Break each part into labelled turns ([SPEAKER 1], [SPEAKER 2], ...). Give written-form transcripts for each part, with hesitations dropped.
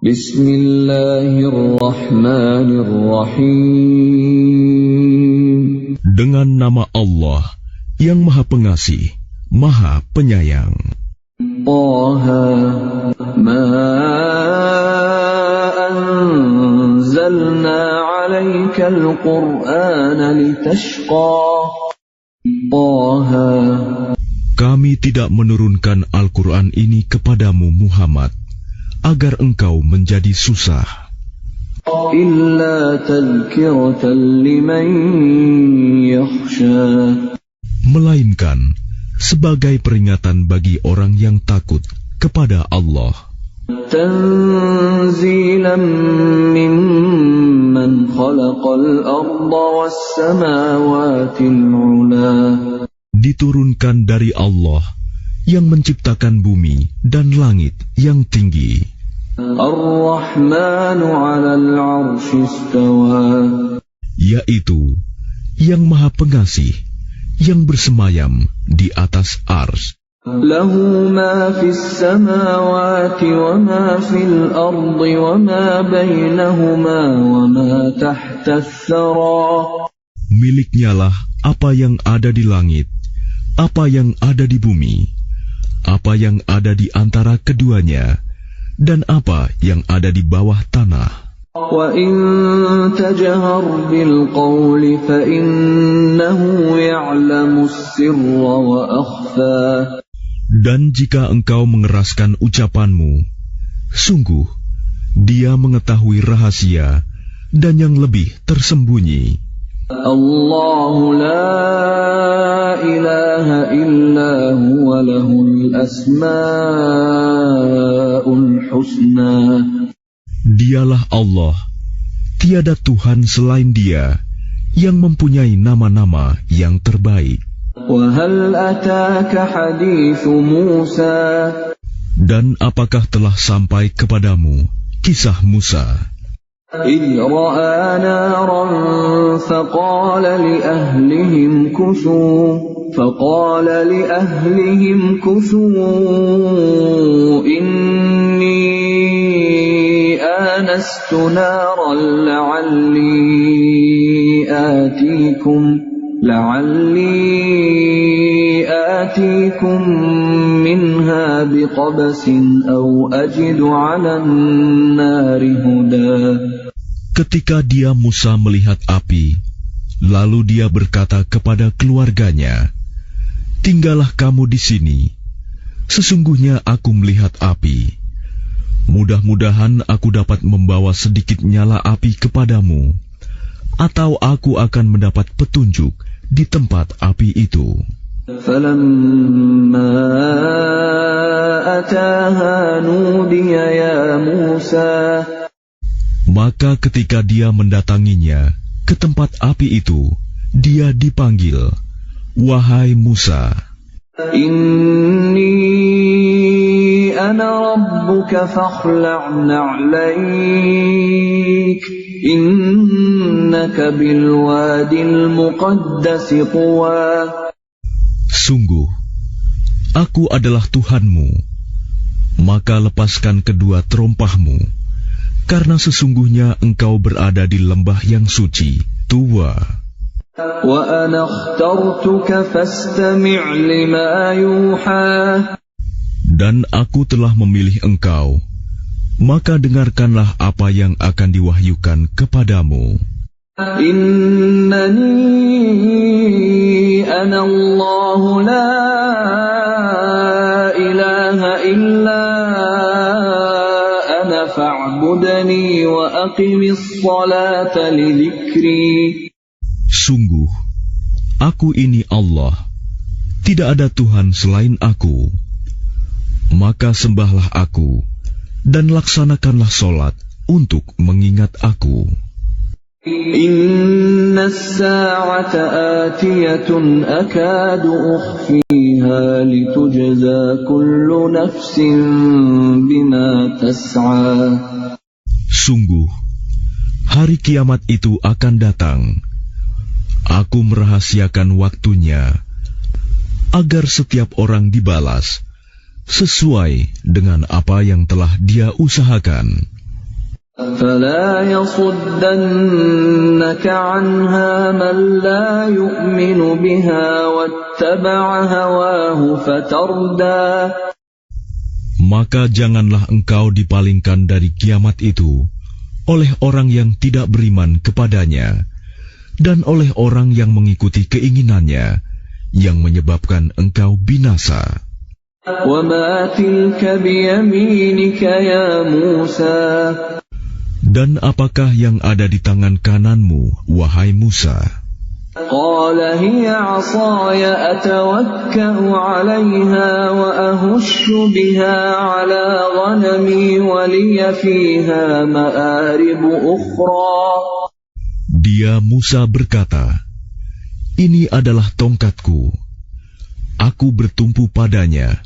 [SPEAKER 1] Bismillahirrahmanirrahim.
[SPEAKER 2] Dengan nama Allah yang Maha Pengasih, Maha Penyayang.
[SPEAKER 1] Taha, ma anzalna 'alaikal Qur'ana litashqa. Taha,
[SPEAKER 2] kami tidak menurunkan Al-Quran ini kepadamu Muhammad agar engkau menjadi susah,
[SPEAKER 1] illa tadhkiratan liman yakhsha,
[SPEAKER 2] melainkan sebagai peringatan bagi orang yang takut kepada Allah.
[SPEAKER 1] Tanzilan mimman khalaqal arda was samawatil 'ula,
[SPEAKER 2] diturunkan dari Allah yang menciptakan bumi dan langit yang tinggi.
[SPEAKER 1] Ar-Rahmanu 'alal 'arsy istawa,
[SPEAKER 2] yaitu yang Maha Pengasih yang bersemayam di atas ars.
[SPEAKER 1] Lahu ma fis samawati wa ma fil ardi wa ma bainahuma wa ma tahta ats-tsara.
[SPEAKER 2] Miliknyalah apa yang ada di langit, apa yang ada di bumi, apa yang ada di antara keduanya, dan apa yang ada di bawah tanah.
[SPEAKER 1] Wa in tajhar bil qawli fa innahu ya'lamu as-sirra wa akhfa.
[SPEAKER 2] Dan jika engkau mengeraskan ucapanmu, sungguh Dia mengetahui rahasia dan yang lebih tersembunyi.
[SPEAKER 1] Allahu la ilaha illa huwa lahul asmaul husna.
[SPEAKER 2] Dialah Allah, tiada Tuhan selain Dia yang mempunyai nama-nama yang terbaik.
[SPEAKER 1] Wa hal ataka hadithu Musa.
[SPEAKER 2] Dan apakah telah sampai kepadamu kisah Musa?
[SPEAKER 1] إذ رأى نارا فقال لأهلهم كثوا إني آنست نارا لعلي آتيكم منها بقبس أو أجد على النار هدى.
[SPEAKER 2] Ketika dia Musa melihat api, lalu dia berkata kepada keluarganya, "Tinggallah kamu di sini. Sesungguhnya aku melihat api. Mudah-mudahan aku dapat membawa sedikit nyala api kepadamu, atau aku akan mendapat petunjuk di tempat api itu."
[SPEAKER 1] فَلَمَّا أَتَاهَا نُودِيَ يَا مُوسَى.
[SPEAKER 2] Maka ketika dia mendatanginya ke tempat api itu, dia dipanggil, "Wahai Musa,
[SPEAKER 1] Inni ana rabbuka fakhla'na 'alaik, innaka bil wadil muqaddas tuwa."
[SPEAKER 2] Sungguh, aku adalah Tuhanmu, maka lepaskan kedua terompahmu, karena sesungguhnya engkau berada di lembah yang suci, Tuwa.
[SPEAKER 1] Wa ana akhtartuka fastami' lima yuha.
[SPEAKER 2] Dan aku telah memilih engkau, maka dengarkanlah apa yang akan diwahyukan kepadamu.
[SPEAKER 1] Innani ana Allah la ilaha illa ana fa'budni wa aqimis salata li dzikri.
[SPEAKER 2] Sungguh, aku ini Allah, tidak ada Tuhan selain aku. Maka sembahlah aku, dan laksanakanlah solat untuk mengingat aku.
[SPEAKER 1] Inna as-sa'ata atiyatun akadu ukhfiha litujza kullu nafsin bima tas'a.
[SPEAKER 2] Sungguh, hari kiamat itu akan datang. Aku merahasiakan waktunya, agar setiap orang dibalas sesuai dengan apa yang telah dia usahakan.
[SPEAKER 1] فلا يصدنك عنها من لا يؤمن بها واتبع هواه فتردى.
[SPEAKER 2] Maka janganlah engkau dipalingkan dari kiamat itu oleh orang yang tidak beriman kepadanya dan oleh orang yang mengikuti keinginannya yang menyebabkan engkau binasa.
[SPEAKER 1] وَمَا تِلْكَ بِيَمِينِكَ يَا مُوسَى.
[SPEAKER 2] Dan apakah yang ada di tangan kananmu, wahai Musa?
[SPEAKER 1] قَالَ هِيَ عَصَايَ أَتَوَكَّأُ عَلَيْهَا وَأَهُشُّ بِهَا عَلَى غَنَمِي وَلِيَ فِيهَا مَآرِبُ أُخْرَى.
[SPEAKER 2] Dia Musa berkata, ini adalah tongkatku. Aku bertumpu padanya,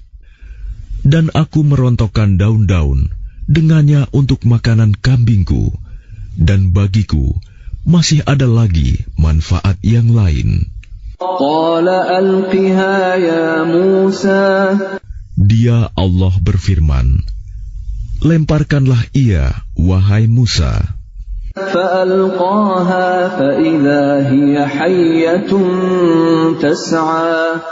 [SPEAKER 2] dan aku merontokkan daun-daun dengannya untuk makanan kambingku, dan bagiku masih ada lagi manfaat yang lain.
[SPEAKER 1] قَالَ أَلْقِهَا يَا مُوسَى.
[SPEAKER 2] Dia Allah berfirman, lemparkanlah ia, wahai Musa.
[SPEAKER 1] فَأَلْقَاهَا فَإِذَا هِيَ حَيَّةٌ تَسْعَى.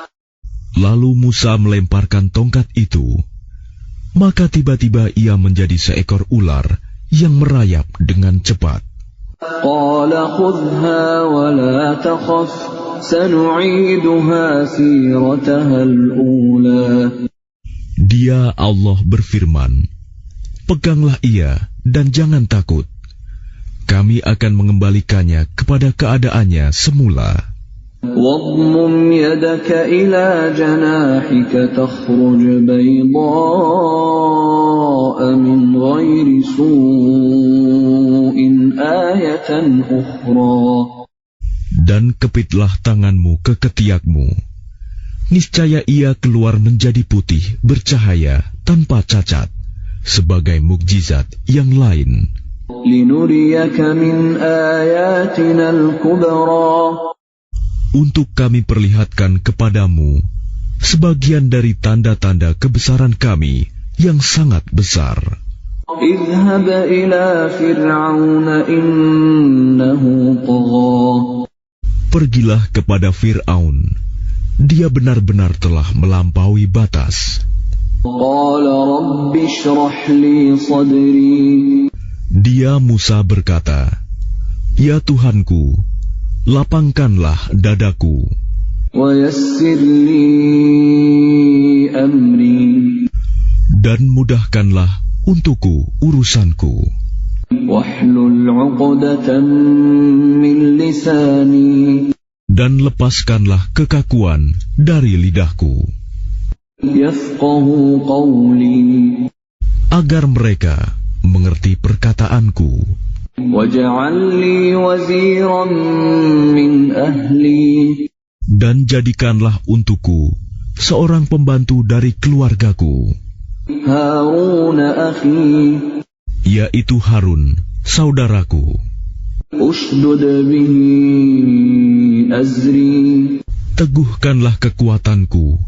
[SPEAKER 2] Lalu Musa melemparkan tongkat itu, maka tiba-tiba ia menjadi seekor ular yang merayap dengan cepat.
[SPEAKER 1] قَالَ خُذْهَا وَلَا تَخَفْ سَنُعِيدُهَا سِيرَتَهَا الْأُولَى.
[SPEAKER 2] Dia Allah berfirman, peganglah ia dan jangan takut. Kami akan mengembalikannya kepada keadaannya semula.
[SPEAKER 1] وَاضْمُمْ يَدَكَ إِلَى جَنَاحِكَ تَخْرُجْ بَيْضَاءَ مِنْ غَيْرِ سُوءٍ آيَةً أُخْرَى.
[SPEAKER 2] Dan kepitlah tanganmu ke ketiakmu. Niscaya ia keluar menjadi putih bercahaya tanpa cacat, sebagai mukjizat yang lain.
[SPEAKER 1] لِنُرِيَكَ مِنْ آيَاتِنَا الْكُبْرَى.
[SPEAKER 2] Untuk kami perlihatkan kepadamu sebagian dari tanda-tanda kebesaran kami yang sangat besar.
[SPEAKER 1] اذهب إلى فرعون إنه طغى.
[SPEAKER 2] Pergilah kepada Fir'aun, dia benar-benar telah melampaui batas.
[SPEAKER 1] قال رب اشرح لي صدري.
[SPEAKER 2] Dia Musa berkata, ya Tuhanku, lapangkanlah dadaku.
[SPEAKER 1] ويسر لي أمري.
[SPEAKER 2] Dan mudahkanlah untukku urusanku.
[SPEAKER 1] واحلل عقدة من لساني.
[SPEAKER 2] Dan lepaskanlah kekakuan dari lidahku,
[SPEAKER 1] يفقهوا قولي.
[SPEAKER 2] agar mereka mengerti perkataanku.
[SPEAKER 1] واجعل لي وزيرا من أهلي.
[SPEAKER 2] Dan jadikanlah untukku seorang pembantu dari keluargaku,
[SPEAKER 1] هارون أخي.
[SPEAKER 2] yaitu Harun, saudaraku.
[SPEAKER 1] أشدد به أزري.
[SPEAKER 2] Teguhkanlah kekuatanku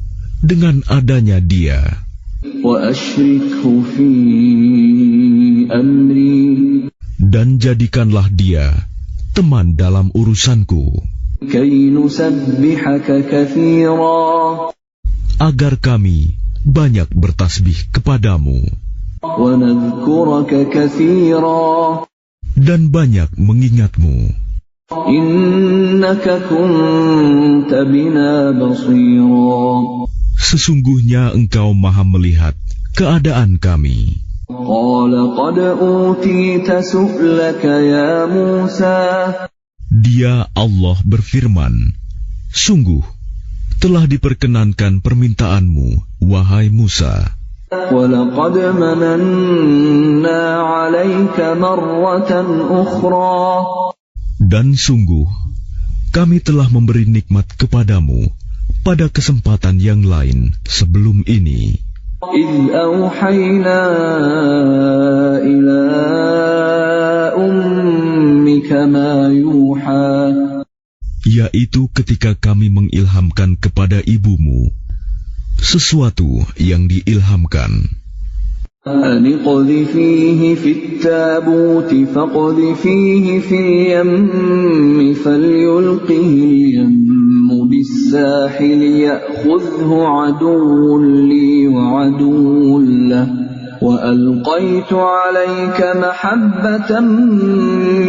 [SPEAKER 2] dengan adanya dia.
[SPEAKER 1] وأشركه في أمري.
[SPEAKER 2] Dan jadikanlah dia teman dalam urusanku,
[SPEAKER 1] كي نسبحك كثيرا.
[SPEAKER 2] agar kami banyak bertasbih kepadamu
[SPEAKER 1] ونذكرك كثيرا.
[SPEAKER 2] dan banyak mengingatmu.
[SPEAKER 1] إنك كنت بنا بصيرا.
[SPEAKER 2] Sesungguhnya engkau maha melihat keadaan kami.
[SPEAKER 1] قال قد أوتيت سؤلك يا موسى.
[SPEAKER 2] Dia Allah berfirman, sungguh telah diperkenankan permintaanmu, wahai Musa.
[SPEAKER 1] وَلَقَدْ مَنَنَّا عَلَيْكَ مَرَّةً أُخْرَى.
[SPEAKER 2] Dan sungguh kami telah memberi nikmat kepadamu pada kesempatan yang lain sebelum ini.
[SPEAKER 1] إِذْ أَوْحَيْنَا إِلَىٰ أُمِّكَ مَا يُوحَىٰ.
[SPEAKER 2] Yaitu ketika kami mengilhamkan kepada ibumu sesuatu yang diilhamkan.
[SPEAKER 1] أن اقذفيه في التابوت فاقذفيه في اليم فليلقه اليم بالساحل يأخذه عدو لي وعدو له وألقيت عليك محبة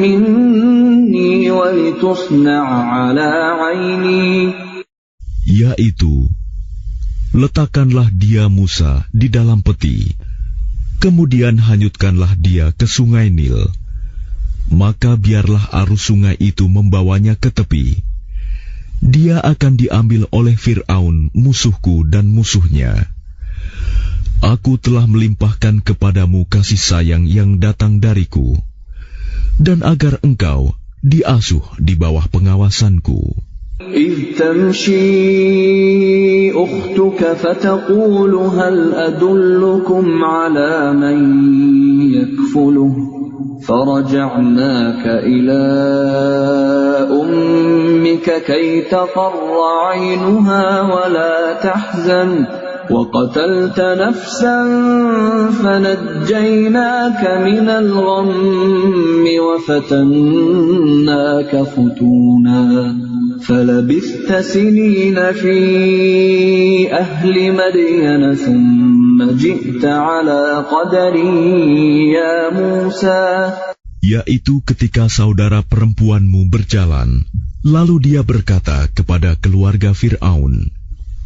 [SPEAKER 1] مني ولتصنع على عيني.
[SPEAKER 2] Yaitu, letakkanlah dia Musa di dalam peti, kemudian hanyutkanlah dia ke sungai Nil. Maka biarlah arus sungai itu membawanya ke tepi. Dia akan diambil oleh Fir'aun, musuhku dan musuhnya. Aku telah melimpahkan kepadamu kasih sayang yang datang dariku, dan agar engkau diasuh di bawah pengawasanku.
[SPEAKER 1] إذ تمشي أختك فتقول هل أدلكم على من يكفله فرجعناك إلى أمك كي تقر عينها ولا تحزن وقتلت نفسا فنجيناك من الغم وفتناك فتونا فلبثت سنين في أهل مدين ثم جئت على قدر يا موسى.
[SPEAKER 2] Yaitu ketika saudara perempuanmu berjalan, lalu dia berkata kepada keluarga Fir'aun,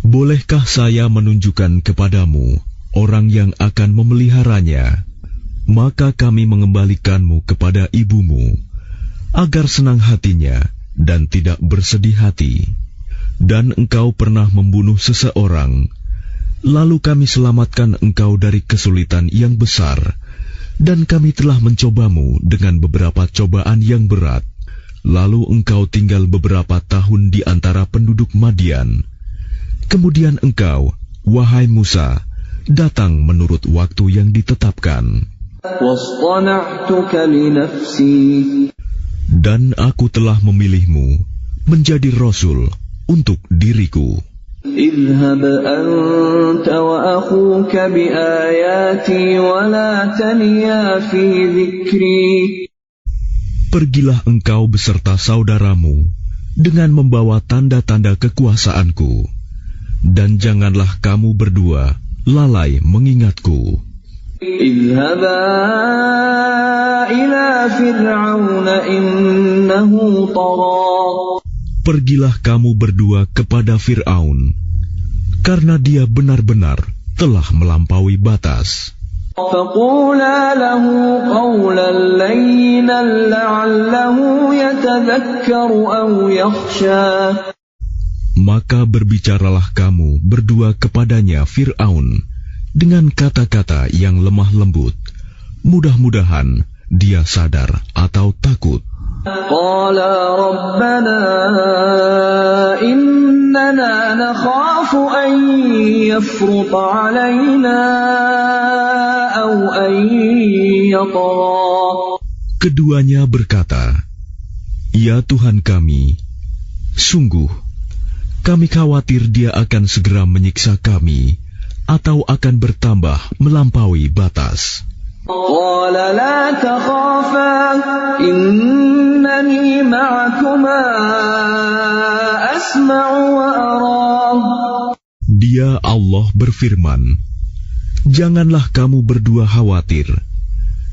[SPEAKER 2] bolehkah saya menunjukkan kepadamu orang yang akan memeliharanya? Maka kami mengembalikanmu kepada ibumu, agar senang hatinya dan tidak bersedih hati. Dan engkau pernah membunuh seseorang, lalu kami selamatkan engkau dari kesulitan yang besar, dan kami telah mencobamu dengan beberapa cobaan yang berat. Lalu engkau tinggal beberapa tahun di antara penduduk Madian. Kemudian engkau, wahai Musa, datang menurut waktu yang ditetapkan. Dan aku telah memilihmu menjadi Rasul untuk diriku.
[SPEAKER 1] اذهب أنت وأخوك بآياتي ولا تنيا في ذكري.
[SPEAKER 2] Pergilah engkau beserta saudaramu dengan membawa tanda-tanda kekuasaanku, dan janganlah kamu berdua lalai mengingatku.
[SPEAKER 1] اذهبا إلى فرعون إنه طغى.
[SPEAKER 2] Pergilah kamu berdua kepada Fir'aun, karena dia benar-benar telah melampaui batas.
[SPEAKER 1] فقولا له قولا لينا لعله يتذكر أو يخشى.
[SPEAKER 2] Maka berbicaralah kamu berdua kepadanya Fir'aun dengan kata-kata yang lemah lembut. Mudah-mudahan dia sadar atau takut.
[SPEAKER 1] قالا ربنا إننا نخاف أن يفرط علينا أو أن يطغى.
[SPEAKER 2] Keduanya berkata, ya Tuhan kami, sungguh kami khawatir dia akan segera menyiksa kami atau akan bertambah melampaui batas.
[SPEAKER 1] قال لا تخافا إنني معكما أسمع وأرى.
[SPEAKER 2] Dia Allah berfirman, janganlah kamu berdua khawatir.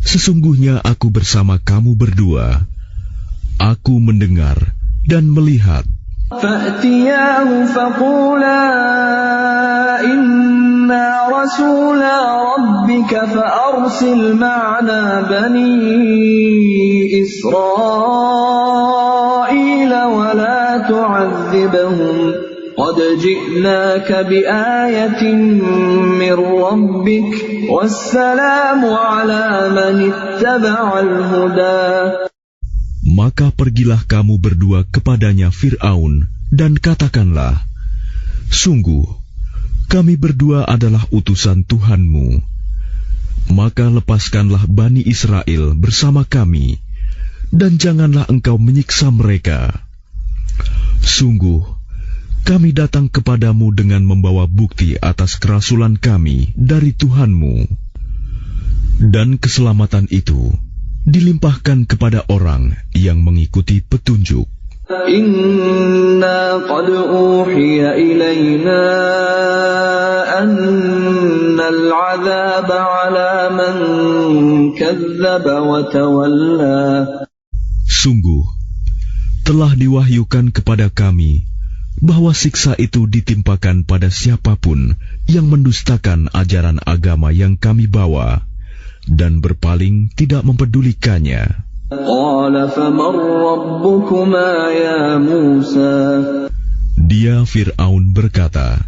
[SPEAKER 2] Sesungguhnya aku bersama kamu berdua. Aku mendengar dan melihat.
[SPEAKER 1] فأتياه فقولا إنا رسولا ربك فأرسل معنا بني إسرائيل ولا تعذبهم قد جئناك بآية من ربك والسلام على من اتبع الهدى.
[SPEAKER 2] Maka pergilah kamu berdua kepadanya Fir'aun dan katakanlah, sungguh, kami berdua adalah utusan Tuhanmu. Maka lepaskanlah Bani Israel bersama kami, dan janganlah engkau menyiksa mereka. Sungguh, kami datang kepadamu dengan membawa bukti atas kerasulan kami dari Tuhanmu. Dan keselamatan itu dilimpahkan kepada orang yang mengikuti petunjuk.
[SPEAKER 1] Inna qad uhiya ilayna annal 'adzaba 'ala man kadzdzaba wa tawalla.
[SPEAKER 2] Sungguh, telah diwahyukan kepada kami bahwa siksa itu ditimpakan pada siapapun yang mendustakan ajaran agama yang kami bawa dan berpaling tidak mempedulikannya.
[SPEAKER 1] Qala faman rabbukuma ya Musa.
[SPEAKER 2] Dia Fir'aun berkata,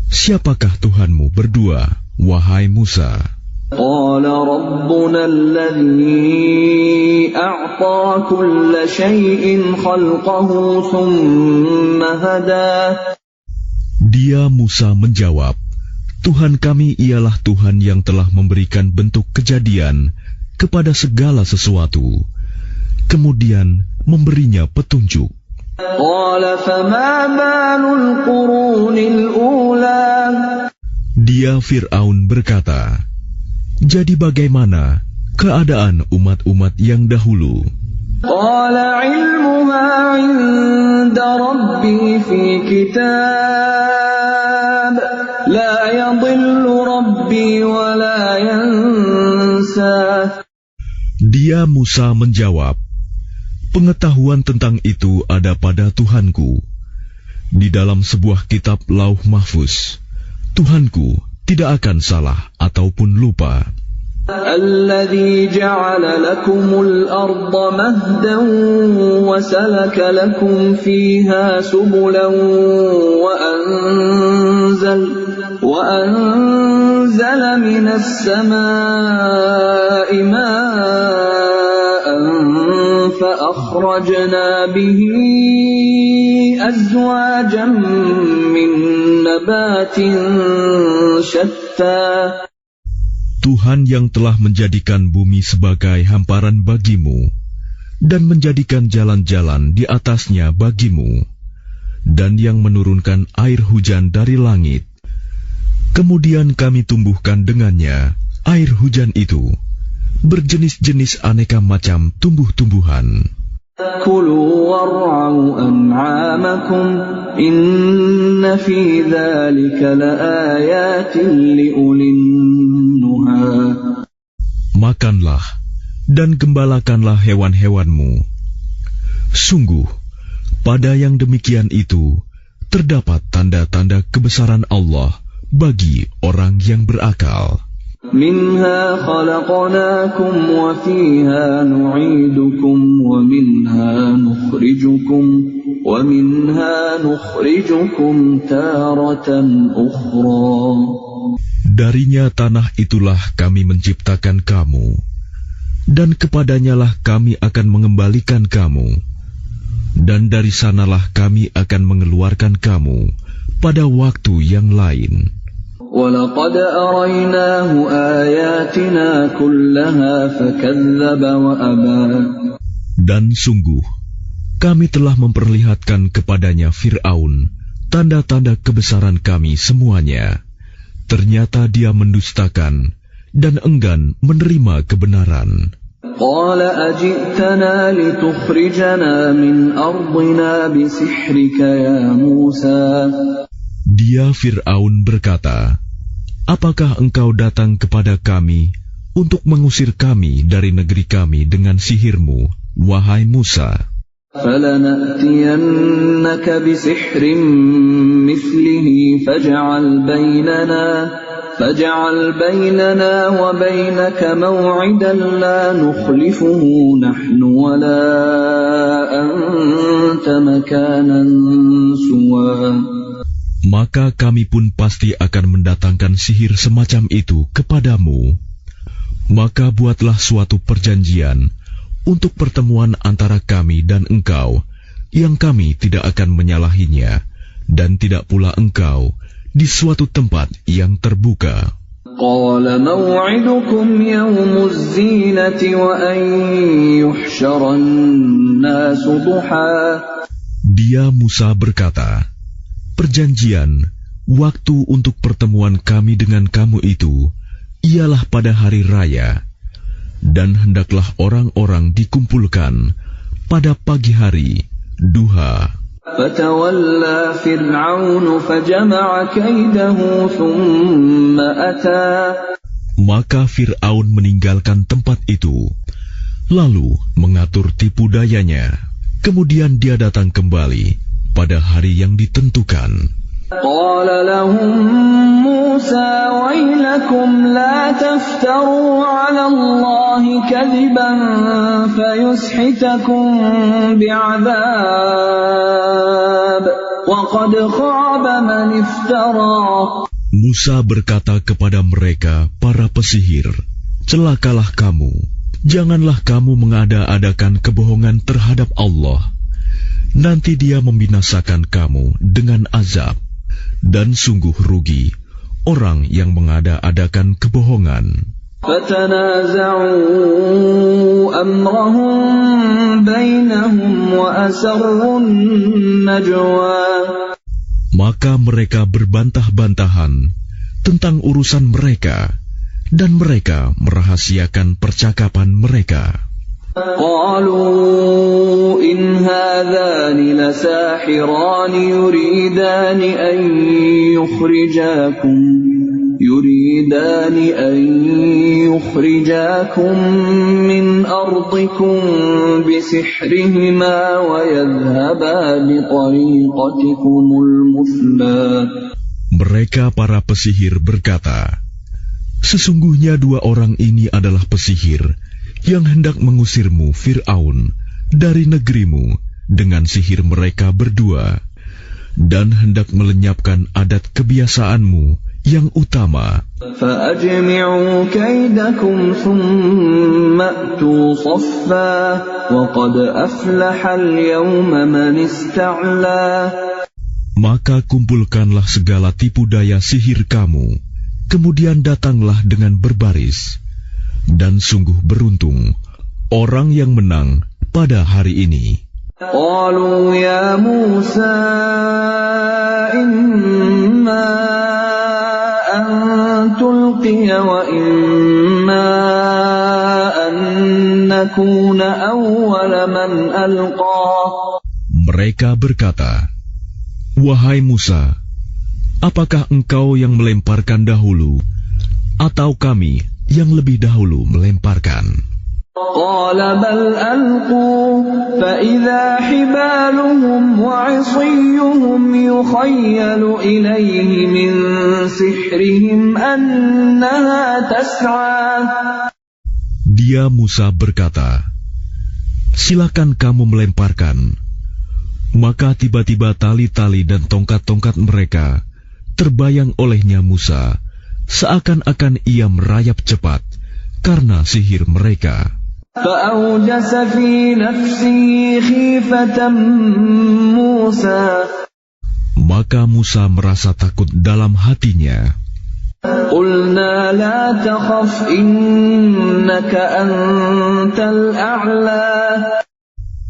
[SPEAKER 2] "Siapakah Tuhanmu berdua, wahai Musa?"
[SPEAKER 1] Qala rabbuna alladhi a'ta kulla shay'in khalqahu thumma hada.
[SPEAKER 2] Dia Musa menjawab, "Tuhan kami ialah Tuhan yang telah memberikan bentuk kejadian kepada segala sesuatu, kemudian memberinya petunjuk."
[SPEAKER 1] Qala fama balul qurunil ula.
[SPEAKER 2] Dia Fir'aun berkata, "Jadi bagaimana keadaan umat-umat yang dahulu?"
[SPEAKER 1] Qala ilmuha 'inda rabbi fi kitab la yadhillu rabbi wa la yansa.
[SPEAKER 2] Dia Musa menjawab, "Pengetahuan tentang itu ada pada Tuhanku. Di dalam sebuah kitab Lauh Mahfuz, Tuhanku tidak akan salah ataupun lupa."
[SPEAKER 1] Alladzi ja'ala lakumul arda mahdan wa salaka lakum fiha subulan wa anzala minas samaa'i ma'an fa akhrajna bihi azwajan min nabatin shatta.
[SPEAKER 2] Tuhan yang telah menjadikan bumi sebagai hamparan bagimu dan menjadikan jalan-jalan di atasnya bagimu, dan yang menurunkan air hujan dari langit. Kemudian kami tumbuhkan dengannya air hujan itu berjenis-jenis aneka macam tumbuh-tumbuhan.
[SPEAKER 1] Kulu war'au an'amakum inna fi dzalika laayatin liulin nuha.
[SPEAKER 2] Makanlah dan gembalakanlah hewan-hewanmu. Sungguh, pada yang demikian itu terdapat tanda-tanda kebesaran Allah bagi orang yang berakal.
[SPEAKER 1] Minha khalaqnakum wa fiha nu'idukum wa minha nukhrijukum taratan ukhra.
[SPEAKER 2] Darinya tanah itulah kami menciptakan kamu, dan kepadanyalah kami akan mengembalikan kamu, dan dari sanalah kami akan mengeluarkan kamu pada waktu yang lain.
[SPEAKER 1] وَلَقَدْ أَرَيْنَاهُ آيَاتِنَا كُلَّهَا فَكَذَّبَ وَأَبَى.
[SPEAKER 2] Dan sungguh, kami telah memperlihatkan kepadanya Fir'aun tanda-tanda kebesaran kami semuanya. Ternyata dia mendustakan dan enggan menerima kebenaran.
[SPEAKER 1] قَالَ أَجِئْتَنَا لِتُخْرِجَنَا مِنْ أَرْضِنَا بِسِحْرِكَ يَا مُوسَى.
[SPEAKER 2] Dia Fir'aun berkata, "Apakah engkau datang kepada kami untuk mengusir kami dari negeri kami dengan sihirmu, wahai Musa?"
[SPEAKER 1] فَلَنَأْتِيَنَّكَ بِسِحْرٍ مِثْلِهِ فَاجْعَلْ بَيْنَنَا وَبَيْنَكَ مَوْعِدًا لَا نُخْلِفُهُ نَحْنُ وَلَا أَنْتَ مَكَانًا سُوًى.
[SPEAKER 2] Maka kami pun pasti akan mendatangkan sihir semacam itu kepadamu. Maka buatlah suatu perjanjian untuk pertemuan antara kami dan engkau, yang kami tidak akan menyalahinya, dan tidak pula engkau di suatu tempat yang terbuka.
[SPEAKER 1] قَالَ مَوْعِدُكُمْ يَوْمُ الزِّينَةِ وَأَنْ يُحْشَرَ النَّاسُ ضُحًى.
[SPEAKER 2] Dia Musa berkata, "Perjanjian, waktu untuk pertemuan kami dengan kamu itu ialah pada hari raya, dan hendaklah orang-orang dikumpulkan pada pagi hari, duha.
[SPEAKER 1] فَتَوَلَّى فِرْعَوْنُ فَجَمَعَ كَيْدَهُ ثُمَّ أَتَى.
[SPEAKER 2] Maka Fir'aun meninggalkan tempat itu, lalu mengatur tipu dayanya. Kemudian dia datang kembali pada hari yang ditentukan.
[SPEAKER 1] قَالَ لَهُم مُوسَى وَيْلَكُمْ لَا تَفْتَرُوا عَلَى اللَّهِ كَذِبًا فَيُسْحِتَكُم بِعَذَابٍ وَقَدْ خَابَ مَنِ افْتَرَى.
[SPEAKER 2] Musa berkata kepada mereka, para pesihir, celakalah kamu, janganlah kamu mengada-adakan kebohongan terhadap Allah. Nanti dia membinasakan kamu dengan azab, dan sungguh rugi orang yang mengada-adakan kebohongan.
[SPEAKER 1] فَتَنَازَعُوا أَمْرَهُم بَيْنَهُمْ وَأَسَرُّوا النَّجْوَى.
[SPEAKER 2] Maka mereka berbantah-bantahan tentang urusan mereka, dan mereka merahasiakan percakapan mereka.
[SPEAKER 1] قَالُوا إِنْ هَذَانِ لَسَاحِرَانِ يُرِيدَانِ أَن يُخْرِجَاكُم مِّنْ أَرْضِكُم بِسِحْرِهِمَا وَيَذْهَبَا بِطَرِيقَتِكُمُ الْمُثْلَىٰ.
[SPEAKER 2] Mereka para pesihir berkata, sesungguhnya dua orang ini adalah pesihir yang hendak mengusirmu, Fir'aun, dari negerimu dengan sihir mereka berdua, dan hendak melenyapkan adat kebiasaanmu yang utama.
[SPEAKER 1] فَأَجْمِعُوا كَيْدَكُمْ ثُمَّ أْتُوا صَفًّا وَقَدْ أَفْلَحَ الْيَوْمَ مَنِ اسْتَعْلَىٰ.
[SPEAKER 2] Maka kumpulkanlah segala tipu daya sihir kamu, kemudian datanglah dengan berbaris, dan sungguh beruntung orang yang menang pada hari ini.
[SPEAKER 1] قَالُوا يَا مُوسَىٰ إِمَّا أَن تُلْقِيَ وَإِمَّا أَن نَّكُونَ أَوَّلَ مَنْ أَلْقَىٰ.
[SPEAKER 2] Mereka berkata, wahai Musa, apakah engkau yang melemparkan dahulu, atau kami yang lebih dahulu melemparkan?
[SPEAKER 1] قَالَ بَلْ أَلْقُوا فَإِذَا حِبَالُهُمْ وَعِصِيُّهُمْ يُخَيَّلُ إِلَيْهِ مِنْ سِحْرِهِمْ أَنَّهَا تَسْعَىٰ.
[SPEAKER 2] Dia Musa berkata, silakan kamu melemparkan. Maka tiba-tiba tali-tali dan tongkat-tongkat mereka terbayang olehnya Musa, seakan-akan ia merayap cepat karena sihir mereka.
[SPEAKER 1] فَأَوْجَسَ فِي نَفْسِهِ خِيفَةً مُوسَى.
[SPEAKER 2] Maka Musa merasa takut dalam hatinya.
[SPEAKER 1] قُلْنَا لَا تَخَفْ إِنَّكَ أَنْتَ الْأَعْلَى.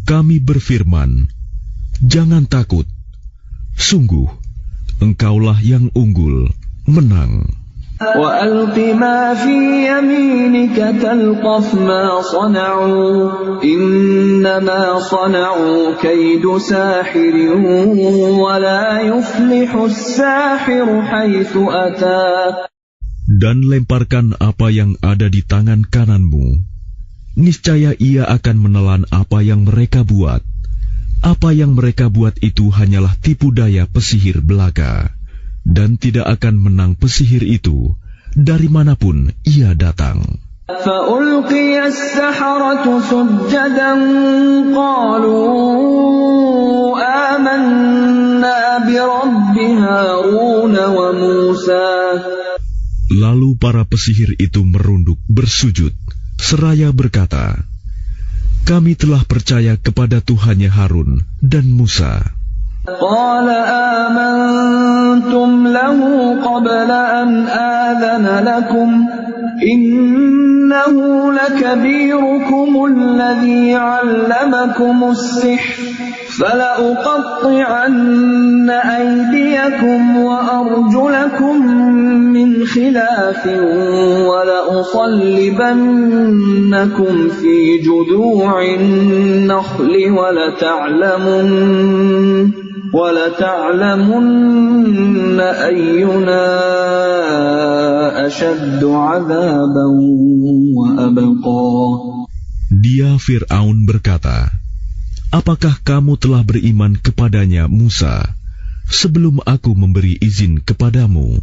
[SPEAKER 2] Kami berfirman, jangan takut, sungguh engkaulah yang unggul, menang.
[SPEAKER 1] وَأَلْقِ مَا فِي يَمِينِكَ تَلْقَفْ مَا صَنَعُوا إِنَّمَا صَنَعُوا كَيْدُ سَاحِرٍ وَلَا يُفْلِحُ السَّاحِرُ حَيْثُ أَتَىٰ.
[SPEAKER 2] Dan lemparkan apa yang ada di tangan kananmu. Niscaya ia akan menelan apa yang mereka buat. Apa yang mereka buat itu hanyalah tipu daya pesihir belaka, dan tidak akan menang pesihir itu dari manapun ia datang.
[SPEAKER 1] فَأُلْقِيَ السَّحَرَةُ سُجَّدًا قَالُوا آمَنَّا بِرَبِّ هَارُونَ وَمُوسَىٰ.
[SPEAKER 2] Lalu para pesihir itu merunduk bersujud, seraya berkata, kami telah percaya kepada Tuhannya Harun dan Musa.
[SPEAKER 1] قَالَ آمَنْتُمْ لَهُ قَبْلَ أَنْ آذَنَ لَكُمْ إِنَّهُ لَكَبِيرُكُمُ الَّذِي عَلَّمَكُمُ السِّحْرَ فلأقطعن أيديكم وأرجلكم من خلاف ولأصلبنكم في جذوع النخل ولتعلمن أينا أشد عذابا وأبقى.
[SPEAKER 2] Dia Fir'aun berkata, apakah kamu telah beriman kepadanya Musa sebelum aku memberi izin kepadamu?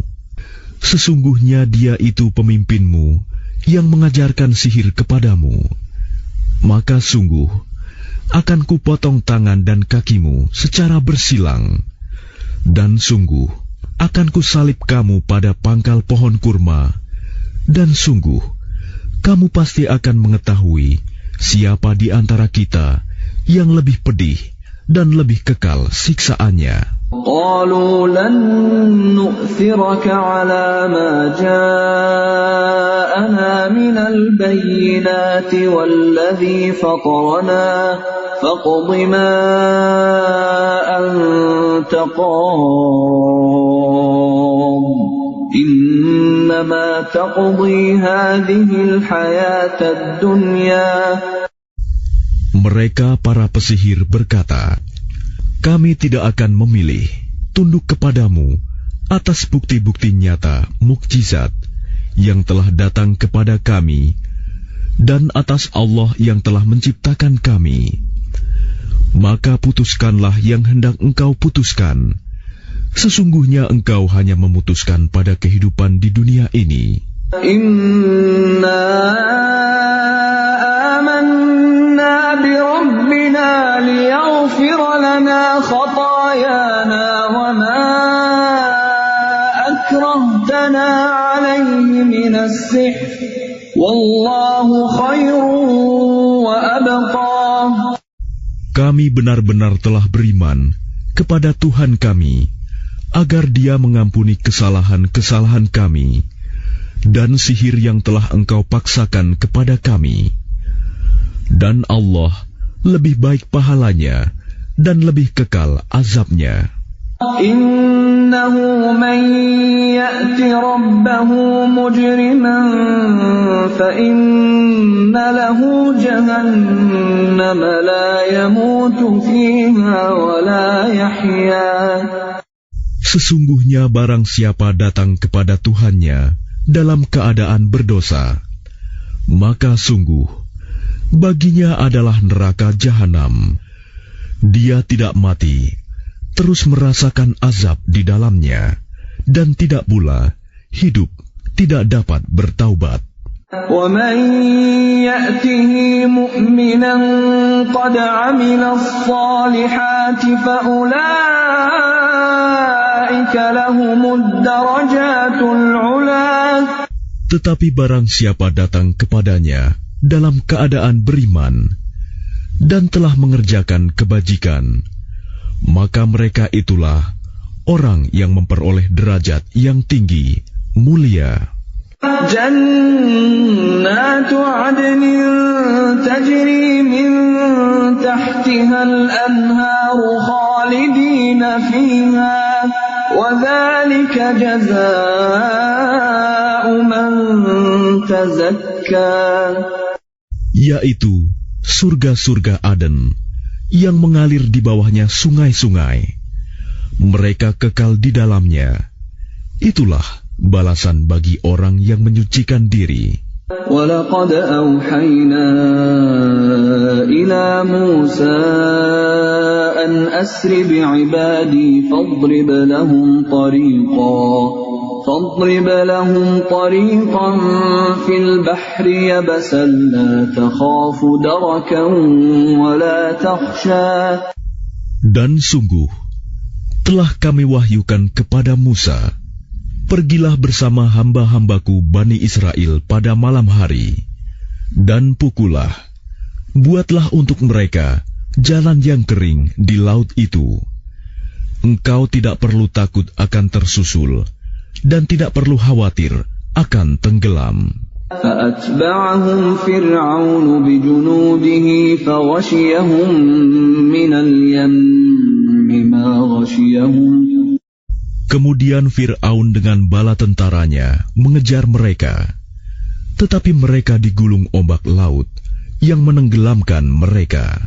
[SPEAKER 2] Sesungguhnya dia itu pemimpinmu yang mengajarkan sihir kepadamu. Maka sungguh akan kupotong tangan dan kakimu secara bersilang, dan sungguh akan kusalib kamu pada pangkal pohon kurma, dan sungguh kamu pasti akan mengetahui siapa di antara kita yang lebih pedih dan lebih kekal siksaannya.
[SPEAKER 1] قالوا لن نؤثرك على ما جاءنا من البينات والذي فطرنا فاقض ما أنت قاض إنما تقضي هذه الحياة الدنيا.
[SPEAKER 2] Mereka para pesihir berkata, kami tidak akan memilih tunduk kepadamu atas bukti-bukti nyata mukjizat yang telah datang kepada kami dan atas Allah yang telah menciptakan kami. Maka putuskanlah yang hendak engkau putuskan. Sesungguhnya engkau hanya memutuskan pada kehidupan di dunia ini.
[SPEAKER 1] Inna amanna bi rabbina liyaghfir lana khatayana wa ma akrahtana alayhi minas sihr wallahu khairun wa abqa.
[SPEAKER 2] Kami benar-benar telah beriman kepada Tuhan kami agar Dia mengampuni kesalahan-kesalahan kami dan sihir yang telah engkau paksakan kepada kami. Dan Allah lebih baik pahalanya dan lebih kekal azabnya.
[SPEAKER 1] Innahu man ya'ti rabbahu mujriman fa inna lahu jahannam la yamutu fiha wa la yahya.
[SPEAKER 2] Sesungguhnya barang siapa datang kepada Tuhannya dalam keadaan berdosa, maka sungguh baginya adalah neraka jahanam. Dia tidak mati, terus merasakan azab di dalamnya, dan tidak pula hidup tidak dapat bertaubat.
[SPEAKER 1] وَمَنْ يَأْتِهِ مُؤْمِنًا قَدْ عَمِلَ الصَّالِحَاتِ فَأُولَئِكَ لَهُمُ الدَّرَجَاتُ الْعُلَى.
[SPEAKER 2] Tetapi barang siapa datang kepadanya dalam keadaan beriman dan telah mengerjakan kebajikan, maka mereka itulah orang yang memperoleh derajat yang tinggi, mulia.
[SPEAKER 1] جنات عدن تجري من تحتها الأنهار خالدين فيها وذلك جزاء من تزكى.
[SPEAKER 2] Yaitu surga-surga Aden yang mengalir di bawahnya sungai-sungai. Mereka kekal di dalamnya. Itulah balasan bagi orang yang menyucikan diri.
[SPEAKER 1] وَلَقَدْ أَوْحَيْنَا إِلَى مُوسَىٰ أَنْ أَسْرِ بِعِبَادِي فَاضْرِبْ لَهُمْ طَرِيقًا فِي الْبَحْرِ يَبَسًا لَا تَخَافُ دَرَكًا وَلَا تَخْشَىٰ.
[SPEAKER 2] Dan sungguh telah kami wahyukan kepada Musa, pergilah bersama hamba-hambaku Bani Israel pada malam hari, dan pukullah, buatlah untuk mereka jalan yang kering di laut itu. Engkau tidak perlu takut akan tersusul, dan tidak perlu khawatir akan tenggelam.
[SPEAKER 1] فأتبعهم فرعون بجنوده فغشيهم من اليم ما غشيهم.
[SPEAKER 2] Kemudian Fir'aun dengan bala tentaranya mengejar mereka, tetapi mereka digulung ombak laut yang menenggelamkan mereka.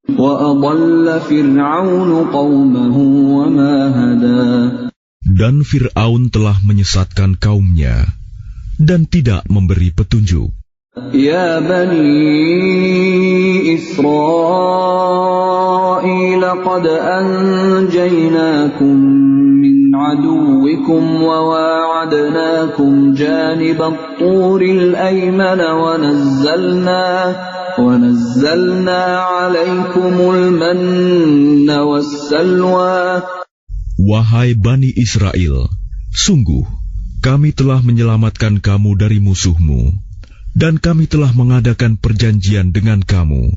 [SPEAKER 1] وَأَضَلَّ فِرْعَوْنُ قَوْمَهُ وَمَا هَدَى.
[SPEAKER 2] Dan Fir'aun telah menyesatkan kaumnya dan tidak memberi petunjuk.
[SPEAKER 1] يا بني إسرائيل قد أنجيناكم من عدوكم وواعدناكم جانب الطور الأيمن ونزلنا عليكم المن والسلوى.
[SPEAKER 2] Wahai Bani Israel, sungguh kami telah menyelamatkan kamu dari musuhmu, dan kami telah mengadakan perjanjian dengan kamu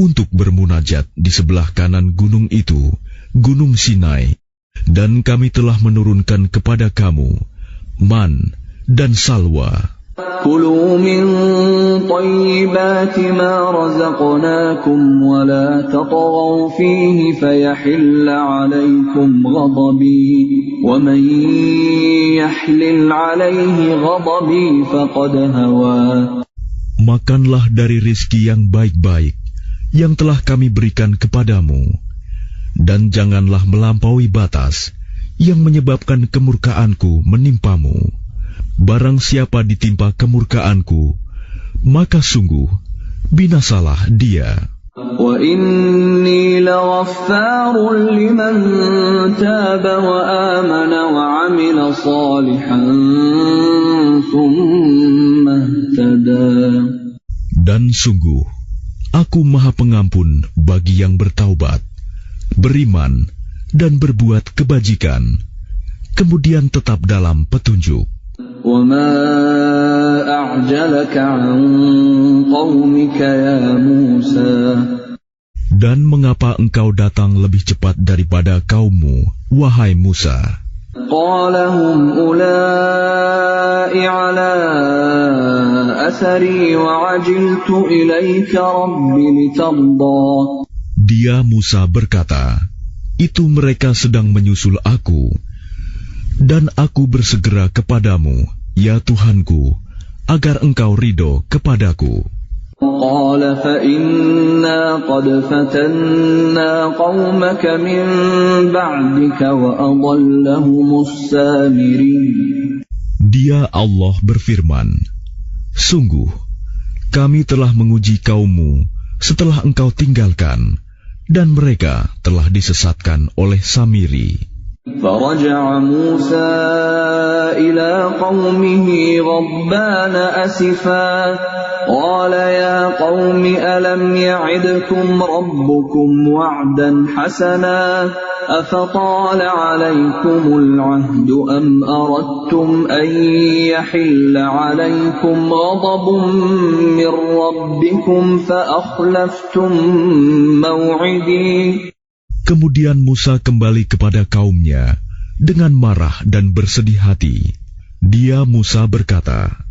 [SPEAKER 2] untuk bermunajat di sebelah kanan gunung itu, Gunung Sinai, dan kami telah menurunkan kepada kamu man dan salwa.
[SPEAKER 1] كلوا من طيبات ما رزقناكم ولا تطغوا فيه فيحل عليكم غضبي ومن يحلل عليه غضبي فقد هوى.
[SPEAKER 2] Makanlah dari rizki yang baik-baik yang telah kami berikan kepadamu, dan janganlah melampaui batas yang menyebabkan kemurkaanku menimpamu. Barang siapa ditimpa kemurkaanku, maka sungguh binasalah dia.
[SPEAKER 1] وَإِنِّي لَغَفَّارٌ لِمَن تَابَ وَآمَنَ وَعَمِلَ صَالِحًا ثُمَّ اهْتَدَى.
[SPEAKER 2] Dan sungguh, aku Maha Pengampun bagi yang bertaubat, beriman, dan berbuat kebajikan, kemudian tetap dalam petunjuk.
[SPEAKER 1] وَمَا أَعْجَلَكَ عَنْ قَوْمِكَ يَا مُوسَى.
[SPEAKER 2] Dan mengapa engkau datang lebih cepat daripada kaummu, wahai Musa?
[SPEAKER 1] قَالَ هُمْ أُولَاءِ عَلَىٰ أَثَرِي وَعَجِلْتُ إِلَيْكَ رَبِّ لِتَرْضَىٰ.
[SPEAKER 2] Dia Musa berkata, itu mereka sedang menyusul aku, dan aku bersegera kepadamu, ya Tuhanku, agar engkau ridho kepadaku.
[SPEAKER 1] قَالَ فَإِنَّا قَدْ فَتَنَّا قَوْمَكَ مِنْ بَعْدِكَ وَأَضَلَّهُمُ السَّامِرِيُّ.
[SPEAKER 2] Dia Allah berfirman, sungguh, kami telah menguji kaummu setelah engkau tinggalkan, dan mereka telah disesatkan oleh Samiri.
[SPEAKER 1] فَرَجَعَ مُوسَى إِلَىٰ قَوْمِهِ غَضْبَانَ أَسِفًا قَالَ يَا قَوْمِ أَلَمْ يَعِدْكُمْ رَبُّكُمْ وَعْدًا حَسَنًا أَفَطَالَ عَلَيْكُمُ الْعَهْدُ أَمْ أَرَدتُّمْ أَن يَحِلَّ عَلَيْكُمْ غَضَبٌ مِّن رَّبِّكُمْ فَأَخْلَفْتُم مَّوْعِدِي.
[SPEAKER 2] Kemudian Musa kembali kepada kaumnya dengan marah dan bersedih hati. Dia Musa berkata,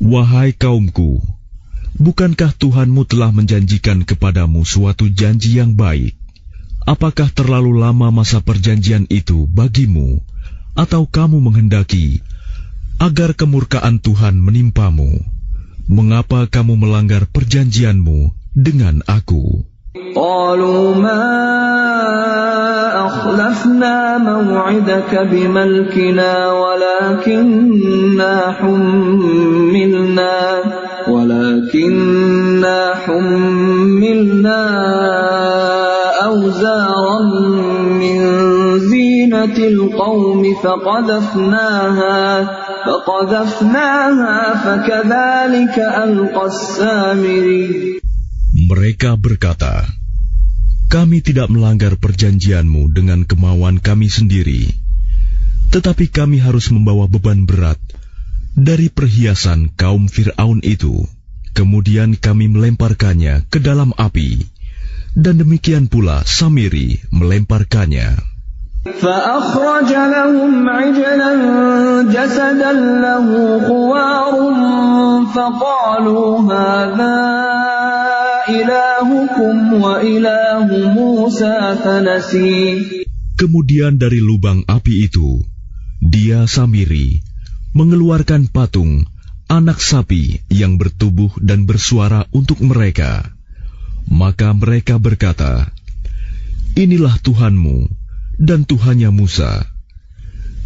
[SPEAKER 2] wahai kaumku, bukankah Tuhanmu telah menjanjikan kepadamu suatu janji yang baik? Apakah terlalu lama masa perjanjian itu bagimu, atau kamu menghendaki agar kemurkaan Tuhan menimpamu? Mengapa kamu melanggar perjanjianmu dengan aku?
[SPEAKER 1] قالوا ما أخلفنا موعدك بملكنا ولكننا حملنا أوزارا من زينة القوم فقذفناها فكذلك ألقى السامري.
[SPEAKER 2] Mereka berkata, kami tidak melanggar perjanjianmu dengan kemauan kami sendiri, tetapi kami harus membawa beban berat dari perhiasan kaum Fir'aun itu. Kemudian kami melemparkannya ke dalam api, dan demikian pula Samiri melemparkannya.
[SPEAKER 1] فأخرج لهم عجلا جسدا له خوار فقالوا هذا إلهكم وإله موسى فنسي.
[SPEAKER 2] Kemudian dari lubang api itu, dia Samiri mengeluarkan patung anak sapi yang bertubuh dan bersuara untuk mereka. Maka mereka berkata, inilah Tuhanmu dan Tuhannya Musa.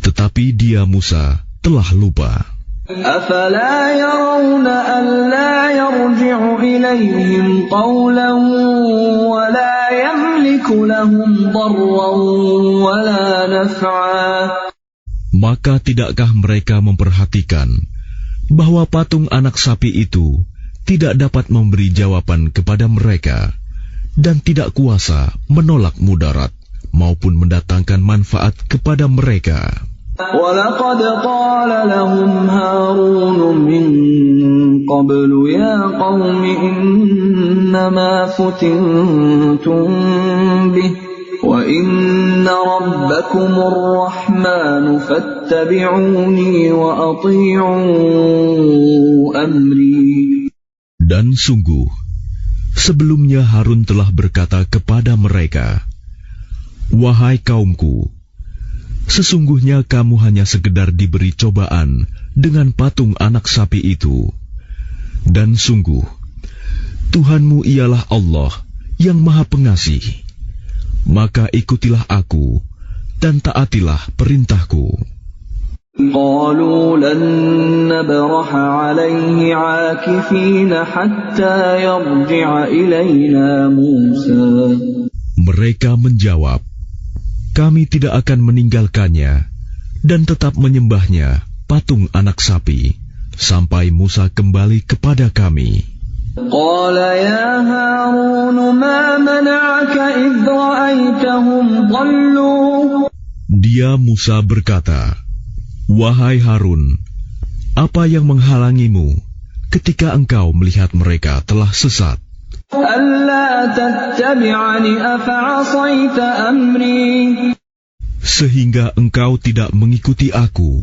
[SPEAKER 2] Tetapi dia Musa telah lupa.
[SPEAKER 1] أَفَلَا يَرَوْنَ أَلَّا يَرْجِعُ إِلَيْهِمْ قَوْلًا وَلَا يَمْلِكُ لَهُمْ ضَرًّا وَلَا نَفْعًا.
[SPEAKER 2] Maka tidakkah mereka memperhatikan bahwa patung anak sapi itu tidak dapat memberi jawaban kepada mereka dan tidak kuasa menolak mudarat maupun mendatangkan manfaat kepada mereka.
[SPEAKER 1] وَلَقَدْ قَالَ لَهُمْ هَارُونُ مِنْ قَبْلُ يَا قَوْمِ إِنَّمَا فُتِنْتُمْ بِهِ وَإِنَّ رَبَّكُمُ الرَّحْمَنُ فَاتَّبِعُونِي وَأَطِيعُوا أَمْرِي.
[SPEAKER 2] Dan sungguh, sebelumnya Harun telah berkata kepada mereka, wahai kaumku, sesungguhnya kamu hanya sekedar diberi cobaan dengan patung anak sapi itu. Dan sungguh, Tuhanmu ialah Allah yang Maha Pengasih. Maka ikutilah aku dan taatilah perintahku.
[SPEAKER 1] قَالُوا لَن نَّبْرَحَ عَلَيْهِ عَاكِفِينَ حَتَّى يَرْجِعَ إِلَيْنَا مُوسَى.
[SPEAKER 2] Mereka menjawab, kami tidak akan meninggalkannya dan tetap menyembahnya patung anak sapi sampai Musa kembali kepada kami.
[SPEAKER 1] قَالَ يَا هَارُونُ مَا مَنَعَكَ إِذْ رَأَيْتَهُمْ ضَلُّوا.
[SPEAKER 2] Dia Musa berkata, wahai Harun, apa yang menghalangimu ketika engkau melihat mereka telah sesat?
[SPEAKER 1] أَلَّا تَتَّبِعَنِ أَفَعَصَيْتَ أَمْرِي.
[SPEAKER 2] Sehingga engkau tidak mengikuti aku.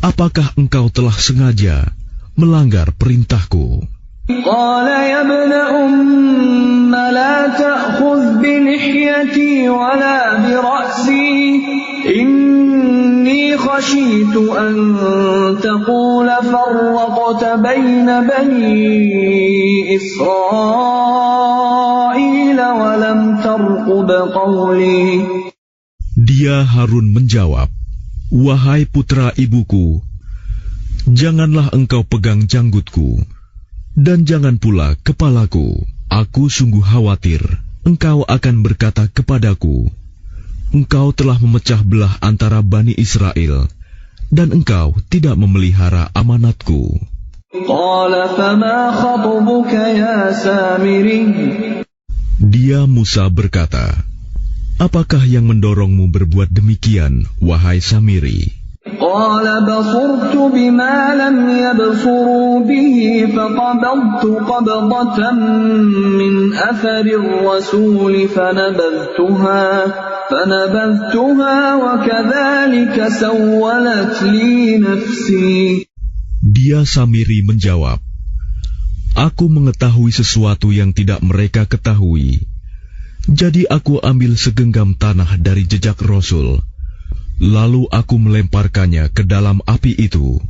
[SPEAKER 2] Apakah engkau telah sengaja melanggar perintahku?
[SPEAKER 1] قَالَ يَا ابْنَ أُمَّ لَا تَأْخُذْ بِلِحْيَتِي وَلَا بِرَأْسِي إِنِّي خَشِيتُ أَن تَقُولَ فَرَّقْتَ بَيْنَ بَنِي إِسْرَائِيلَ وَلَمْ تَرْقُبْ قَوْلِي.
[SPEAKER 2] Dia Harun menjawab, wahai putra ibuku, janganlah engkau pegang janggutku, dan jangan pula kepalaku. Aku sungguh khawatir engkau akan berkata kepadaku, engkau telah memecah belah antara Bani Israel, dan engkau tidak memelihara amanatku.
[SPEAKER 1] قَالَ فَمَا خَطْبُكَ يَا سَامِرِيُّ.
[SPEAKER 2] Dia Musa berkata, apakah yang mendorongmu berbuat demikian, wahai Samiri?
[SPEAKER 1] قَالَ بَصُرْتُ بِمَا لَمْ يَبْصُرُوا بِهِ فَقَبَضْتُ قَبْضَةً مِّنْ أَثَرِ الرَّسُولِ فَنَبَذْتُهَا وَكَذَلِكَ سَوَّلَتْ لِي نَفْسِي.
[SPEAKER 2] Dia Samiri menjawab, aku mengetahui sesuatu yang tidak mereka ketahui. Jadi aku ambil segenggam tanah dari jejak Rasul, lalu aku melemparkannya ke dalam api itu.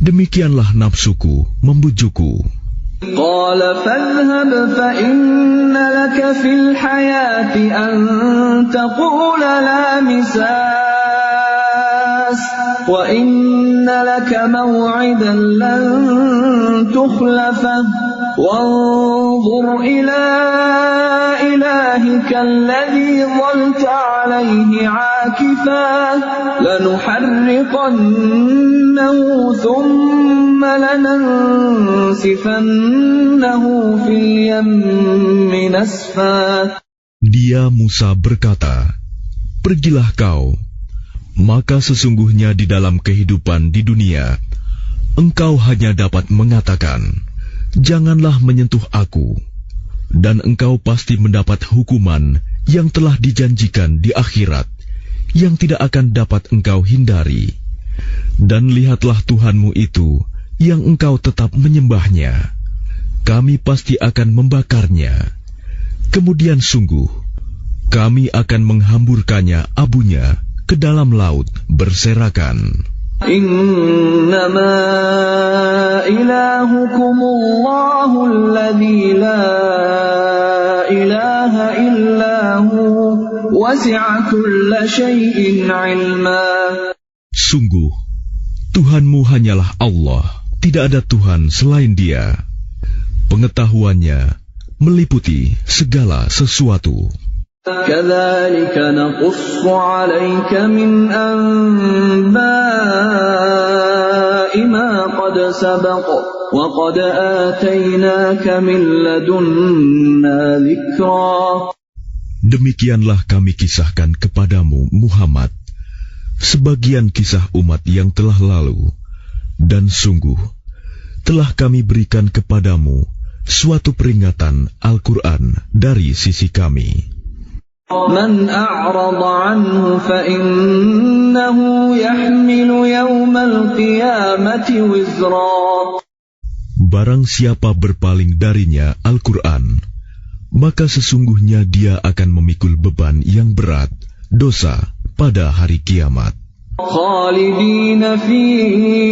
[SPEAKER 2] Demikianlah nafsuku membujukku.
[SPEAKER 1] قَالَ فَاذْهَبْ فَإِنَّ لَكَ فِي الْحَيَاةِ أَن تَقُولَ لَا مِسَاسَ وَإِنَّ لَكَ مَوْعِدًا لَّن تُخْلَفَهُ وَانظُرْ إِلَىٰ إِلَٰهِكَ الَّذِي ظَلْتَ عَلَيْهِ عَاكِفًا لَّنُحَرِّقَنَّهُ ثُمَّ لَنَنسِفَنَّهُ فِي الْيَمِّ نَسْفًا.
[SPEAKER 2] Dia Musa berkata, pergilah kau, maka sesungguhnya di dalam kehidupan di dunia, engkau hanya dapat mengatakan, janganlah menyentuh aku, dan engkau pasti mendapat hukuman yang telah dijanjikan di akhirat, yang tidak akan dapat engkau hindari. Dan lihatlah Tuhanmu itu yang engkau tetap menyembahnya. Kami pasti akan membakarnya. Kemudian sungguh, kami akan menghamburkannya abunya ke dalam laut berserakan.
[SPEAKER 1] Innama ilahukumullahu alladzi la ilaha illahu wasi'a kulla syai'in ilma.
[SPEAKER 2] Sungguh, Tuhanmu hanyalah Allah, tidak ada Tuhan selain Dia. Pengetahuannya meliputi segala sesuatu.
[SPEAKER 1] Kadzalika naqussu 'alaika min anba'i ma qad sabaqa wa qad atainaka min ladunna dzikra.
[SPEAKER 2] Demikianlah kami kisahkan kepadamu Muhammad sebagian kisah umat yang telah lalu, dan sungguh telah kami berikan kepadamu suatu peringatan Al-Quran dari sisi kami.
[SPEAKER 1] Man a'rada anhu fa innahu yahmilu yawmal qiyamati wizra.
[SPEAKER 2] Barang siapa berpaling darinya Al-Quran, maka sesungguhnya dia akan memikul beban yang berat, dosa pada hari kiamat.
[SPEAKER 1] Khalidina fihi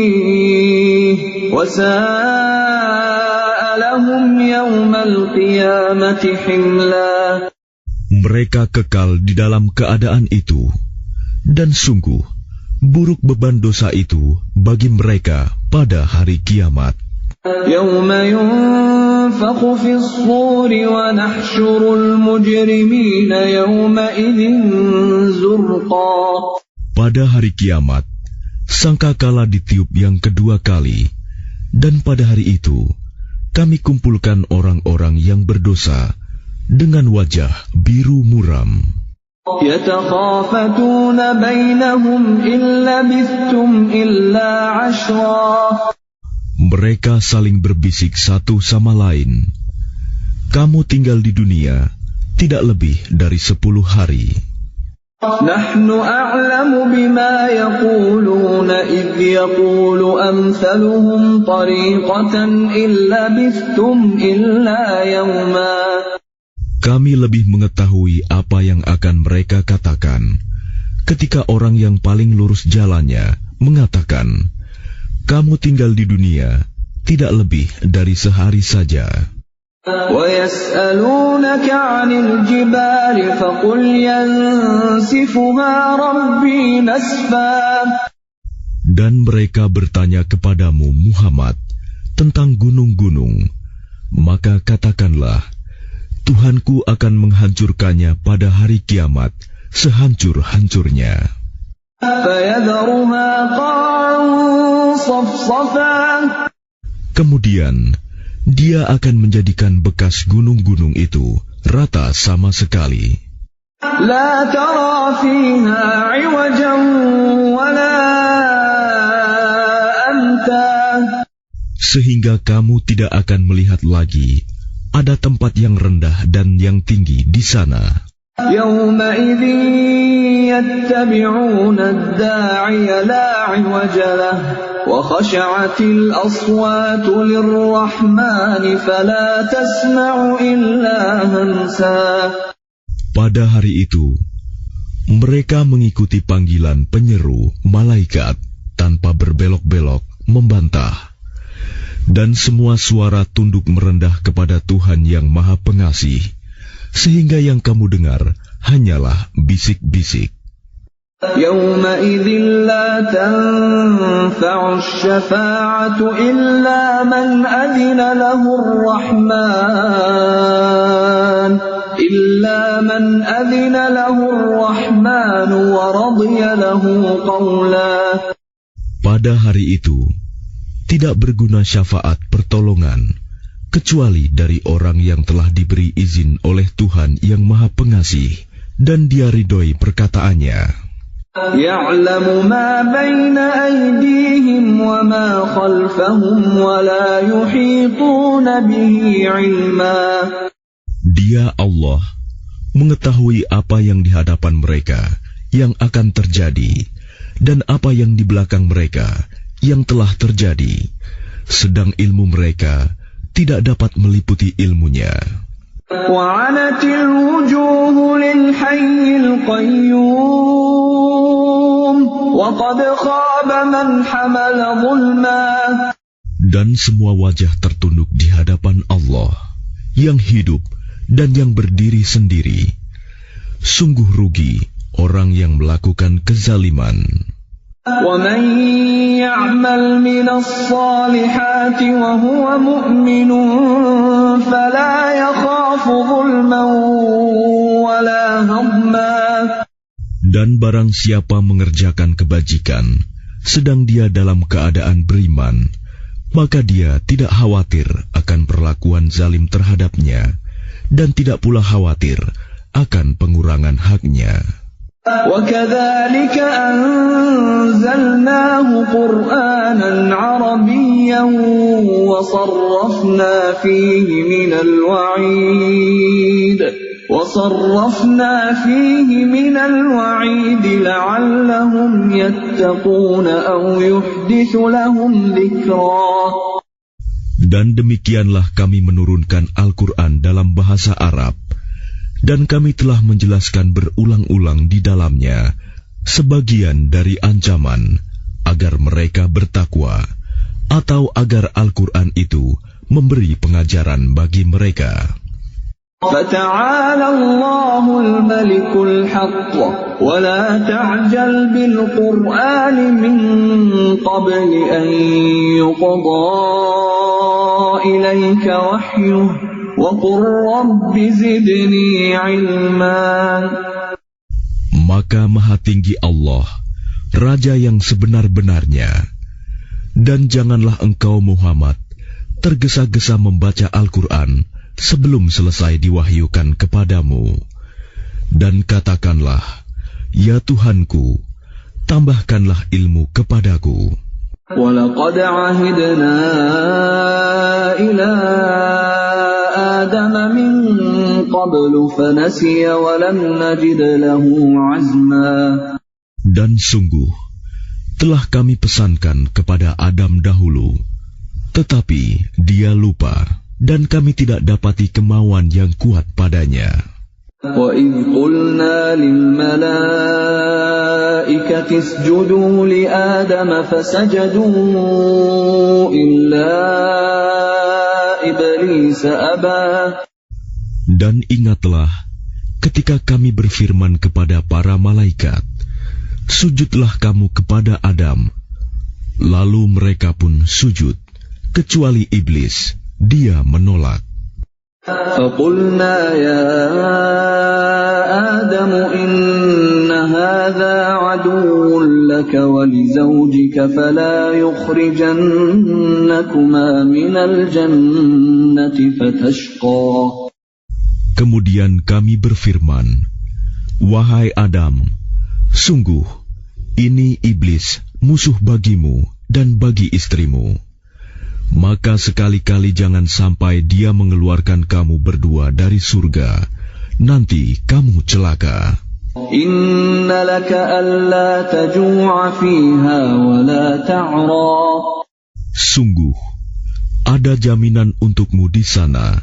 [SPEAKER 1] wa sa'a lahum yawmal qiyamati himla.
[SPEAKER 2] Mereka kekal di dalam keadaan itu, dan sungguh buruk beban dosa itu bagi mereka pada hari kiamat.
[SPEAKER 1] Yawma yunfakhu fis suri wa nahsyurul mujrimina yawma idzin zurqa.
[SPEAKER 2] Pada hari kiamat, sangkakala ditiup yang kedua kali, dan pada hari itu kami kumpulkan orang-orang yang berdosa dengan wajah biru muram.
[SPEAKER 1] Yatakhafatuna bainahum illa labithtum illa 'ashra.
[SPEAKER 2] Mereka saling berbisik satu sama lain, kamu tinggal di dunia tidak lebih dari 10 hari.
[SPEAKER 1] Nahnu a'lamu bima yaquluna idh yaqulu amthaluhum tariqatan illa labithtum illa yawma.
[SPEAKER 2] Kami lebih mengetahui apa yang akan mereka katakan ketika orang yang paling lurus jalannya mengatakan, kamu tinggal di dunia tidak lebih dari sehari saja.
[SPEAKER 1] وَيَسْأَلُونَكَ عَنِ الْجِبَالِ فَقُلْ يَنسِفُهَا رَبِّي نَسْفًا.
[SPEAKER 2] Dan mereka bertanya kepadamu Muhammad tentang gunung-gunung, maka katakanlah, Tuhanku akan menghancurkannya pada hari kiamat sehancur-hancurnya. Kemudian dia akan menjadikan bekas gunung-gunung itu rata sama sekali.
[SPEAKER 1] La tara fiha 'iwajan wala amta.
[SPEAKER 2] Sehingga kamu tidak akan melihat lagi ada tempat yang rendah dan yang tinggi di sana.
[SPEAKER 1] Yawma idzin yattabi'una ad-da'iya la 'iwaja lahu wa khashi'atil aswatu lir-rahmani fala tasma'u illa hamsa. Pada
[SPEAKER 2] hari itu, mereka mengikuti panggilan penyeru malaikat tanpa berbelok-belok membantah. Dan semua suara tunduk merendah kepada Tuhan yang Maha Pengasih, sehingga yang kamu dengar hanyalah bisik-bisik.
[SPEAKER 1] Yawma idzin la tanfa'u asy-syafa'atu illa man adzina lahu ar-rahman wa radiya lahu qawla.
[SPEAKER 2] Pada hari itu tidak berguna syafaat pertolongan kecuali dari orang yang telah diberi izin oleh Tuhan yang Maha Pengasih dan dia ridhoi perkataannya.
[SPEAKER 1] Ya'lamu ma baina aydihim wa ma khalfahum wa la yuhituna bihi 'ilma.
[SPEAKER 2] Dia Allah mengetahui apa yang di hadapan mereka, yang akan terjadi dan apa yang di belakang mereka yang telah terjadi, sedang ilmu mereka tidak dapat meliputi ilmunya.
[SPEAKER 1] وَعَنَتِ الْوُجُوهُ لِلْحَيِّ الْقَيُّومِ وَقَدْ خَابَ مَنْ حَمَلَ ظُلْمًا.
[SPEAKER 2] Dan semua wajah tertunduk di hadapan Allah yang hidup dan yang berdiri sendiri. Sungguh rugi orang yang melakukan kezaliman.
[SPEAKER 1] وَمَنْ يَعْمَلْ مِنَ الصَّالِحَاتِ وَهُوَ مُؤْمِنٌ فَلَا يَخَافُ ظُلْمًا وَلَا هَضْمًا.
[SPEAKER 2] Dan barang siapa mengerjakan kebajikan, sedang dia dalam keadaan beriman, maka dia tidak khawatir akan perlakuan zalim terhadapnya, dan tidak pula khawatir akan pengurangan haknya.
[SPEAKER 1] وَكَذَلِكَ أَنزَلْنَاهُ قُرْآنًا عَرَبِيًّا وَصَرَّفْنَا فِيهِ مِنَ الْوَعِيدِ لَعَلَّهُمْ يَتَّقُونَ أَوْ يُحْدِثُ لَهُمْ ذِكْرًا.
[SPEAKER 2] Dan demikianlah kami menurunkan Al-Quran dalam bahasa Arab, dan kami telah menjelaskan berulang-ulang di dalamnya sebagian dari ancaman agar mereka bertakwa, atau agar Al-Quran itu memberi pengajaran bagi mereka.
[SPEAKER 1] فَتَعَالَى اللَّهُ الْمَلِكُ الْحَقُّ وَلَا تَعْجَلْ بِالْقُرْآنِ مِنْ قَبْلِ أَنْ يُقْضَى إِلَيْكَ وَحْيُهُ وَقُلْ رَبِّ زِدْنِي عِلْمًا.
[SPEAKER 2] Maka Maha Tinggi Allah, Raja yang sebenar-benarnya, dan janganlah engkau Muhammad tergesa-gesa membaca Al-Quran sebelum selesai diwahyukan kepadamu. Dan katakanlah, ya Tuhanku, tambahkanlah ilmu kepadaku.
[SPEAKER 1] وَلَقَدْ عَهِدْنَا إِلَىٰ آدَمَ مِنْ قَبْلُ فَنَسِيَ وَلَمْ نَجِدْ لَهُ عَزْمًا.
[SPEAKER 2] Dan sungguh, telah kami pesankan kepada Adam dahulu, tetapi dia lupa, dan kami tidak dapati kemauan yang kuat padanya.
[SPEAKER 1] وَإِذْ قُلْنَا لِلْمَلَائِكَةِ اسْجُدُوا لِآدَمَ فَسَجَدُوا إِلَّا إِبْلِيسَ أَبَى.
[SPEAKER 2] Dan ingatlah ketika kami berfirman kepada para malaikat, sujudlah kamu kepada Adam. Lalu mereka pun sujud, kecuali iblis, dia menolak.
[SPEAKER 1] فَقُلْنَا يَا آدَمُ إِنَّ هَذَا عَدُوٌّ لَكَ وَلِزَوْجِكَ فَلَا يُخْرِجَنَّكُمَا مِنَ الْجَنَّةِ فَتَشْقَى.
[SPEAKER 2] Kemudian kami berfirman, wahai Adam, sungguh ini iblis musuh bagimu dan bagi istrimu. Maka sekali-kali jangan sampai dia mengeluarkan kamu berdua dari surga, nanti kamu celaka.
[SPEAKER 1] Inna laka alla taju'a fiha wa la ta'ra.
[SPEAKER 2] Sungguh, ada jaminan untukmu di sana.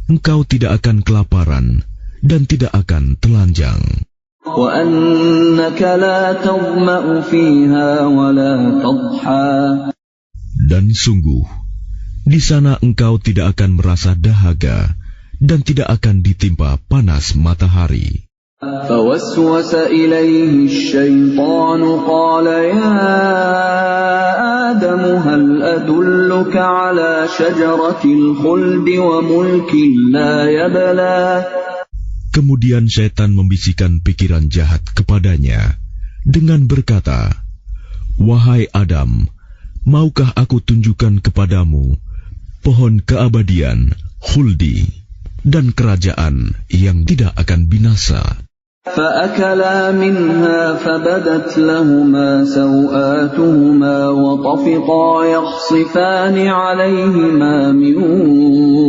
[SPEAKER 2] Engkau tidak akan kelaparan dan tidak akan telanjang.
[SPEAKER 1] Wa annaka la tadma'u fiha wa la tadha.
[SPEAKER 2] Dan sungguh, di sana engkau tidak akan merasa dahaga dan tidak akan ditimpa panas matahari.
[SPEAKER 1] فَوَسْوَسَ إِلَيْهِ الشَّيْطَانُ قَالَ يَا آدَمُ هَلْ أَدُلُّكَ عَلَى شَجَرَةِ الْخُلْدِ وَمُلْكٍ لَا يَبْلَى.
[SPEAKER 2] Kemudian syaitan membisikkan pikiran jahat kepadanya dengan berkata, wahai Adam, maukah aku tunjukkan kepadamu pohon keabadian, khuldi, dan kerajaan yang tidak akan binasa?
[SPEAKER 1] فَأَكَلَا مِنْهَا فَبَدَتْ لَهُمَا سَوْآتُهُمَا وَطَفِقَا يَخْصِفَانِ عَلَيْهِمَا مِنْ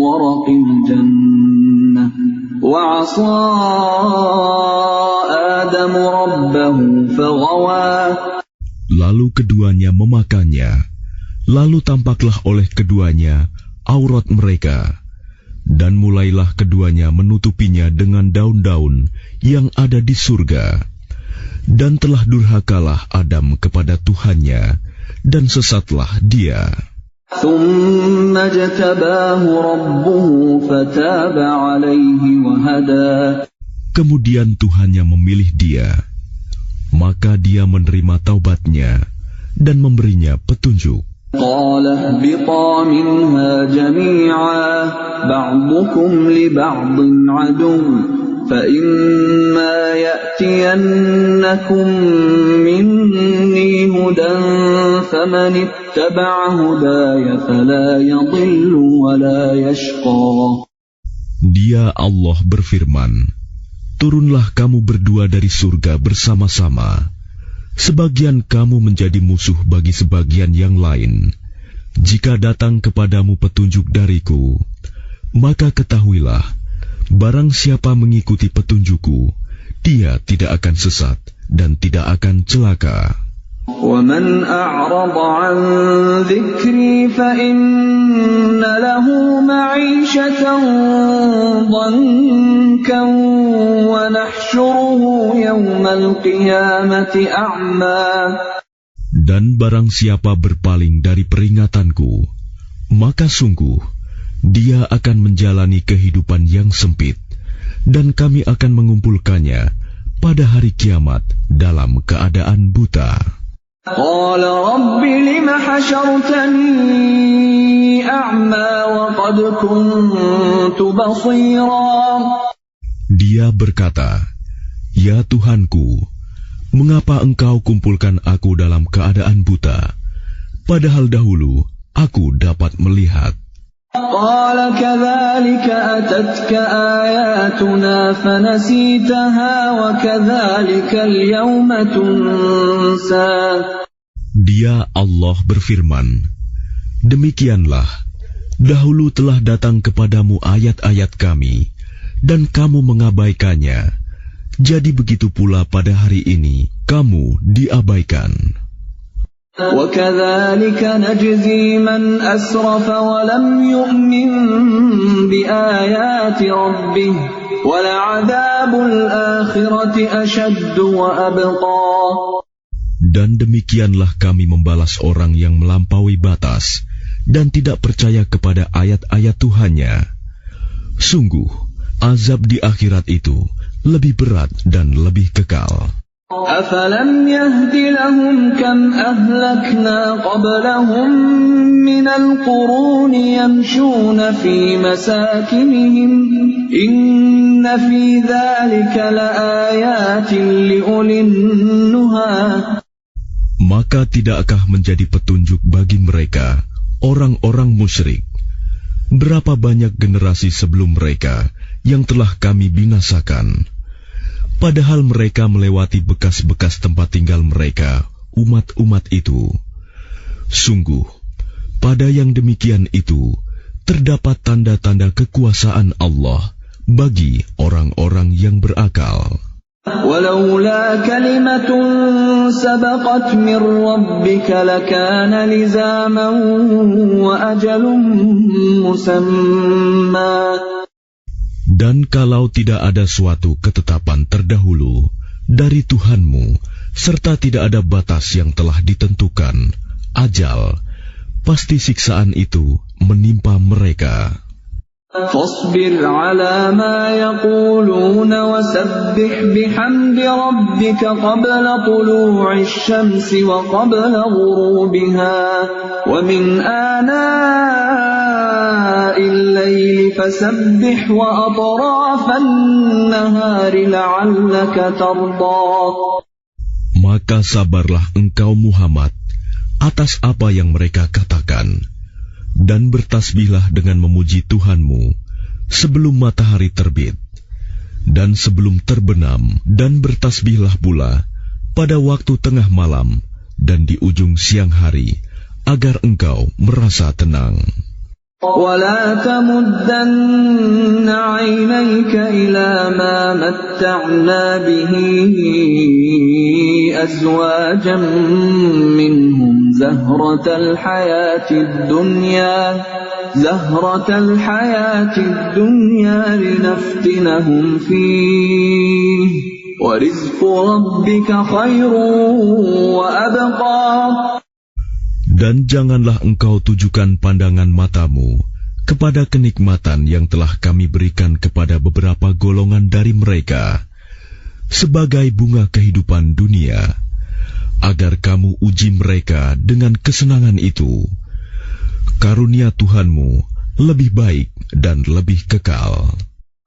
[SPEAKER 1] وَرَقِ الْجَنَّةِ وَعَصَىٰ آدَمُ آدم ربه فغوى.
[SPEAKER 2] Lalu keduanya memakannya. Lalu tampaklah oleh keduanya aurat mereka. Dan mulailah keduanya menutupinya dengan daun-daun yang ada di surga. Dan telah durhakalah Adam kepada Tuhannya, dan sesatlah dia.
[SPEAKER 1] ثم اجتباه ربه فتاب عليه وهدى.
[SPEAKER 2] Kemudian Tuhannya memilih dia, maka dia menerima taubatnya dan memberinya petunjuk.
[SPEAKER 1] قال اهبطا منها جميعا بعضكم لبعض عدو فإما يأتينكم مني هدى فمن اتبع هداي فلا يضل ولا يشقى.
[SPEAKER 2] Dia Allah berfirman, turunlah kamu berdua dari surga bersama-sama. Sebagian kamu menjadi musuh bagi sebagian yang lain. Jika datang kepadamu petunjuk dariku, maka ketahuilah, barang siapa mengikuti petunjukku, dia tidak akan sesat dan tidak akan celaka.
[SPEAKER 1] وَمَنْ أَعْرَضَ عَنْ ذِكْرِي فَإِنَّ لَهُ مَعِيشَةً ضَنكًا وَنَحْشُرُهُ يَوْمَ الْقِيَامَةِ أَعْمَى.
[SPEAKER 2] Dan barang siapa berpaling dari peringatanku, maka sungguh dia akan menjalani kehidupan yang sempit, dan kami akan mengumpulkannya pada hari kiamat dalam keadaan buta.
[SPEAKER 1] قال رب لم حشرتني أعمى وقد كنت بصيرا.
[SPEAKER 2] Dia berkata, ya Tuhanku, mengapa engkau kumpulkan aku dalam keadaan buta, padahal dahulu aku dapat melihat.
[SPEAKER 1] قال كذلك أتتك آياتنا فنسيتها وكذلك اليوم تنسى.
[SPEAKER 2] Dia Allah berfirman, demikianlah, dahulu telah datang kepadamu ayat-ayat kami, dan kamu mengabaikannya. Jadi begitu pula pada hari ini, kamu diabaikan.
[SPEAKER 1] وَكَذَلِكَ نَجْزِي مَنْ أَسْرَفَ وَلَمْ يُؤْمِنْ بِآيَاتِ رَبِّهِ وَلَعَذَابُ الْآخِرَةِ أَشَدُّ وَأَبْقَى.
[SPEAKER 2] Dan demikianlah kami membalas orang yang melampaui batas dan tidak percaya kepada ayat-ayat Tuhannya. Sungguh, azab di akhirat itu lebih berat dan lebih kekal.
[SPEAKER 1] أَفَلَمْ يَهْدِ لَهُمْ كَمْ أَهْلَكْنَا قَبْلَهُمْ مِنَ الْقُرُونِ يَمْشُونَ فِي مَسَاكِنِهِمْ إِنَّ فِي ذَلِكَ لَآيَاتٍ لِأُولِي النُّهَى.
[SPEAKER 2] Maka tidakkah menjadi petunjuk bagi mereka, orang-orang musyrik, berapa banyak generasi sebelum mereka yang telah kami binasakan, padahal mereka melewati bekas-bekas tempat tinggal mereka, umat-umat itu. Sungguh, pada yang demikian itu, terdapat tanda-tanda kekuasaan Allah bagi orang-orang yang berakal.
[SPEAKER 1] وَلَوْلَا كَلِمَةٌ سَبَقَتْ مِنْ رَبِّكَ لَكَانَ لِزَامًا وَأَجَلٌ مُّسَمًّى.
[SPEAKER 2] Dan kalau tidak ada suatu ketetapan terdahulu dari Tuhanmu, serta tidak ada batas yang telah ditentukan, ajal, pasti siksaan itu menimpa mereka.
[SPEAKER 1] فاصبر على ما يقولون وسبح بحمد ربك قبل طلوع الشمس وقبل غروبها ومن آناء الليل فسبح وأطراف النهار لعلك ترضى.
[SPEAKER 2] Maka sabarlah engkau Muhammad atas apa yang mereka katakan, dan bertasbihlah dengan memuji Tuhanmu sebelum matahari terbit dan sebelum terbenam, dan bertasbihlah pula pada waktu tengah malam dan di ujung siang hari, agar engkau merasa tenang.
[SPEAKER 1] ولا تمدن عينيك إلى ما متعنا به أزواجا منهم زهرة الحياة الدنيا لنفتنهم فيه ورزق ربك خير وأبقى.
[SPEAKER 2] Dan janganlah engkau tujukan pandangan matamu kepada kenikmatan yang telah kami berikan kepada beberapa golongan dari mereka sebagai bunga kehidupan dunia, agar kamu uji mereka dengan kesenangan itu. Karunia Tuhanmu lebih baik dan lebih kekal.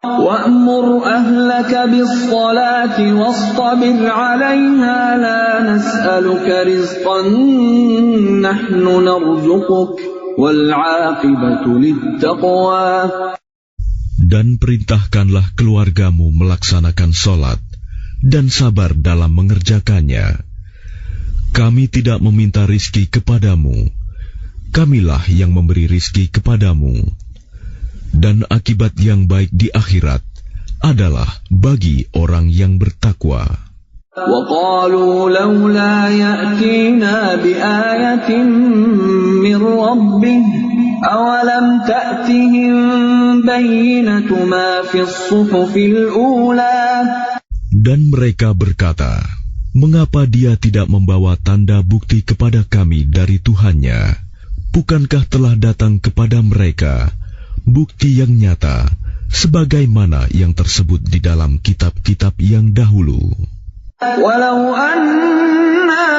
[SPEAKER 1] وَأْمُرْ أَهْلَكَ بِالصَّلَاةِ وَاصْطَبِرْ عَلَيْهَا لَا نَسْأَلُكَ رِزْقًا نَحْنُ نَرْزُقُكَ وَالْعَاقِبَةُ لِلتَّقْوَى.
[SPEAKER 2] Dan perintahkanlah keluargamu melaksanakan sholat dan sabar dalam mengerjakannya. Kami tidak meminta rizki kepadamu, kamilah yang memberi rizki kepadamu. Dan akibat yang baik di akhirat adalah bagi orang yang bertakwa.
[SPEAKER 1] وَقَالُوا لَوْلَا يَأْتِينَا بِآيَةٍ مِّن رَّبِّهِ أَوَلَمْ تَأْتِهِم بَيِّنَةُ مَا فِي الصُّحُفِ الْأُولَى.
[SPEAKER 2] Dan mereka berkata, mengapa dia tidak membawa tanda bukti kepada kami dari Tuhannya? Bukankah telah datang kepada mereka bukti yang nyata sebagaimana yang tersebut di dalam kitab-kitab yang dahulu?
[SPEAKER 1] وَلَوْ أَنَّا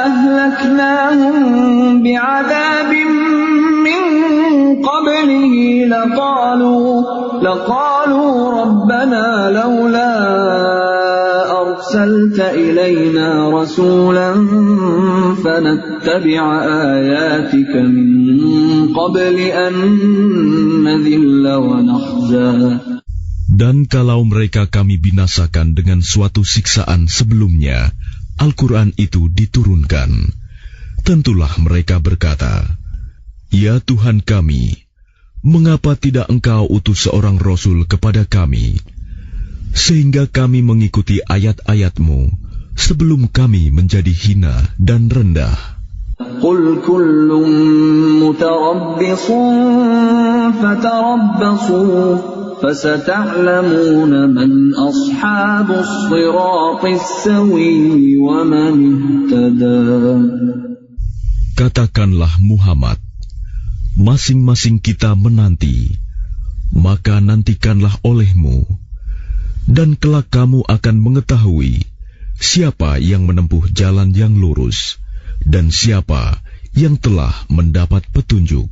[SPEAKER 1] أَهْلَكْنَاهُمْ بِعَذَابٍ مِّن قَبْلِهِ لَقَالُوا رَبَّنَا لَوْلَا أَرْسَلْتَ إِلَيْنَا رَسُولًا فَنَتَّبِعَ آيَاتِكَ مِن قَبْلِ أَن نَّذِلَّ وَنَخْزَىٰ.
[SPEAKER 2] Dan kalau mereka kami binasakan dengan suatu siksaan sebelumnya, Al-Quran itu diturunkan, tentulah mereka berkata, Ya Tuhan kami, mengapa tidak Engkau utus seorang Rasul kepada kami, sehingga kami mengikuti ayat-ayat-Mu sebelum kami menjadi hina dan rendah.
[SPEAKER 1] قُلْ كُلٌّ مُّتَرَبِّصٌ فَتَرَبَّصُوا فَسَتَعْلَمُونَ مَنْ أَصْحَابُ الصِّرَاطِ السَّوِيِّ وَمَنِ اهْتَدَى.
[SPEAKER 2] Katakanlah Muhammad, masing-masing kita menanti, maka nantikanlah olehmu, dan kelak kamu akan mengetahui siapa yang menempuh jalan yang lurus dan siapa yang telah mendapat petunjuk.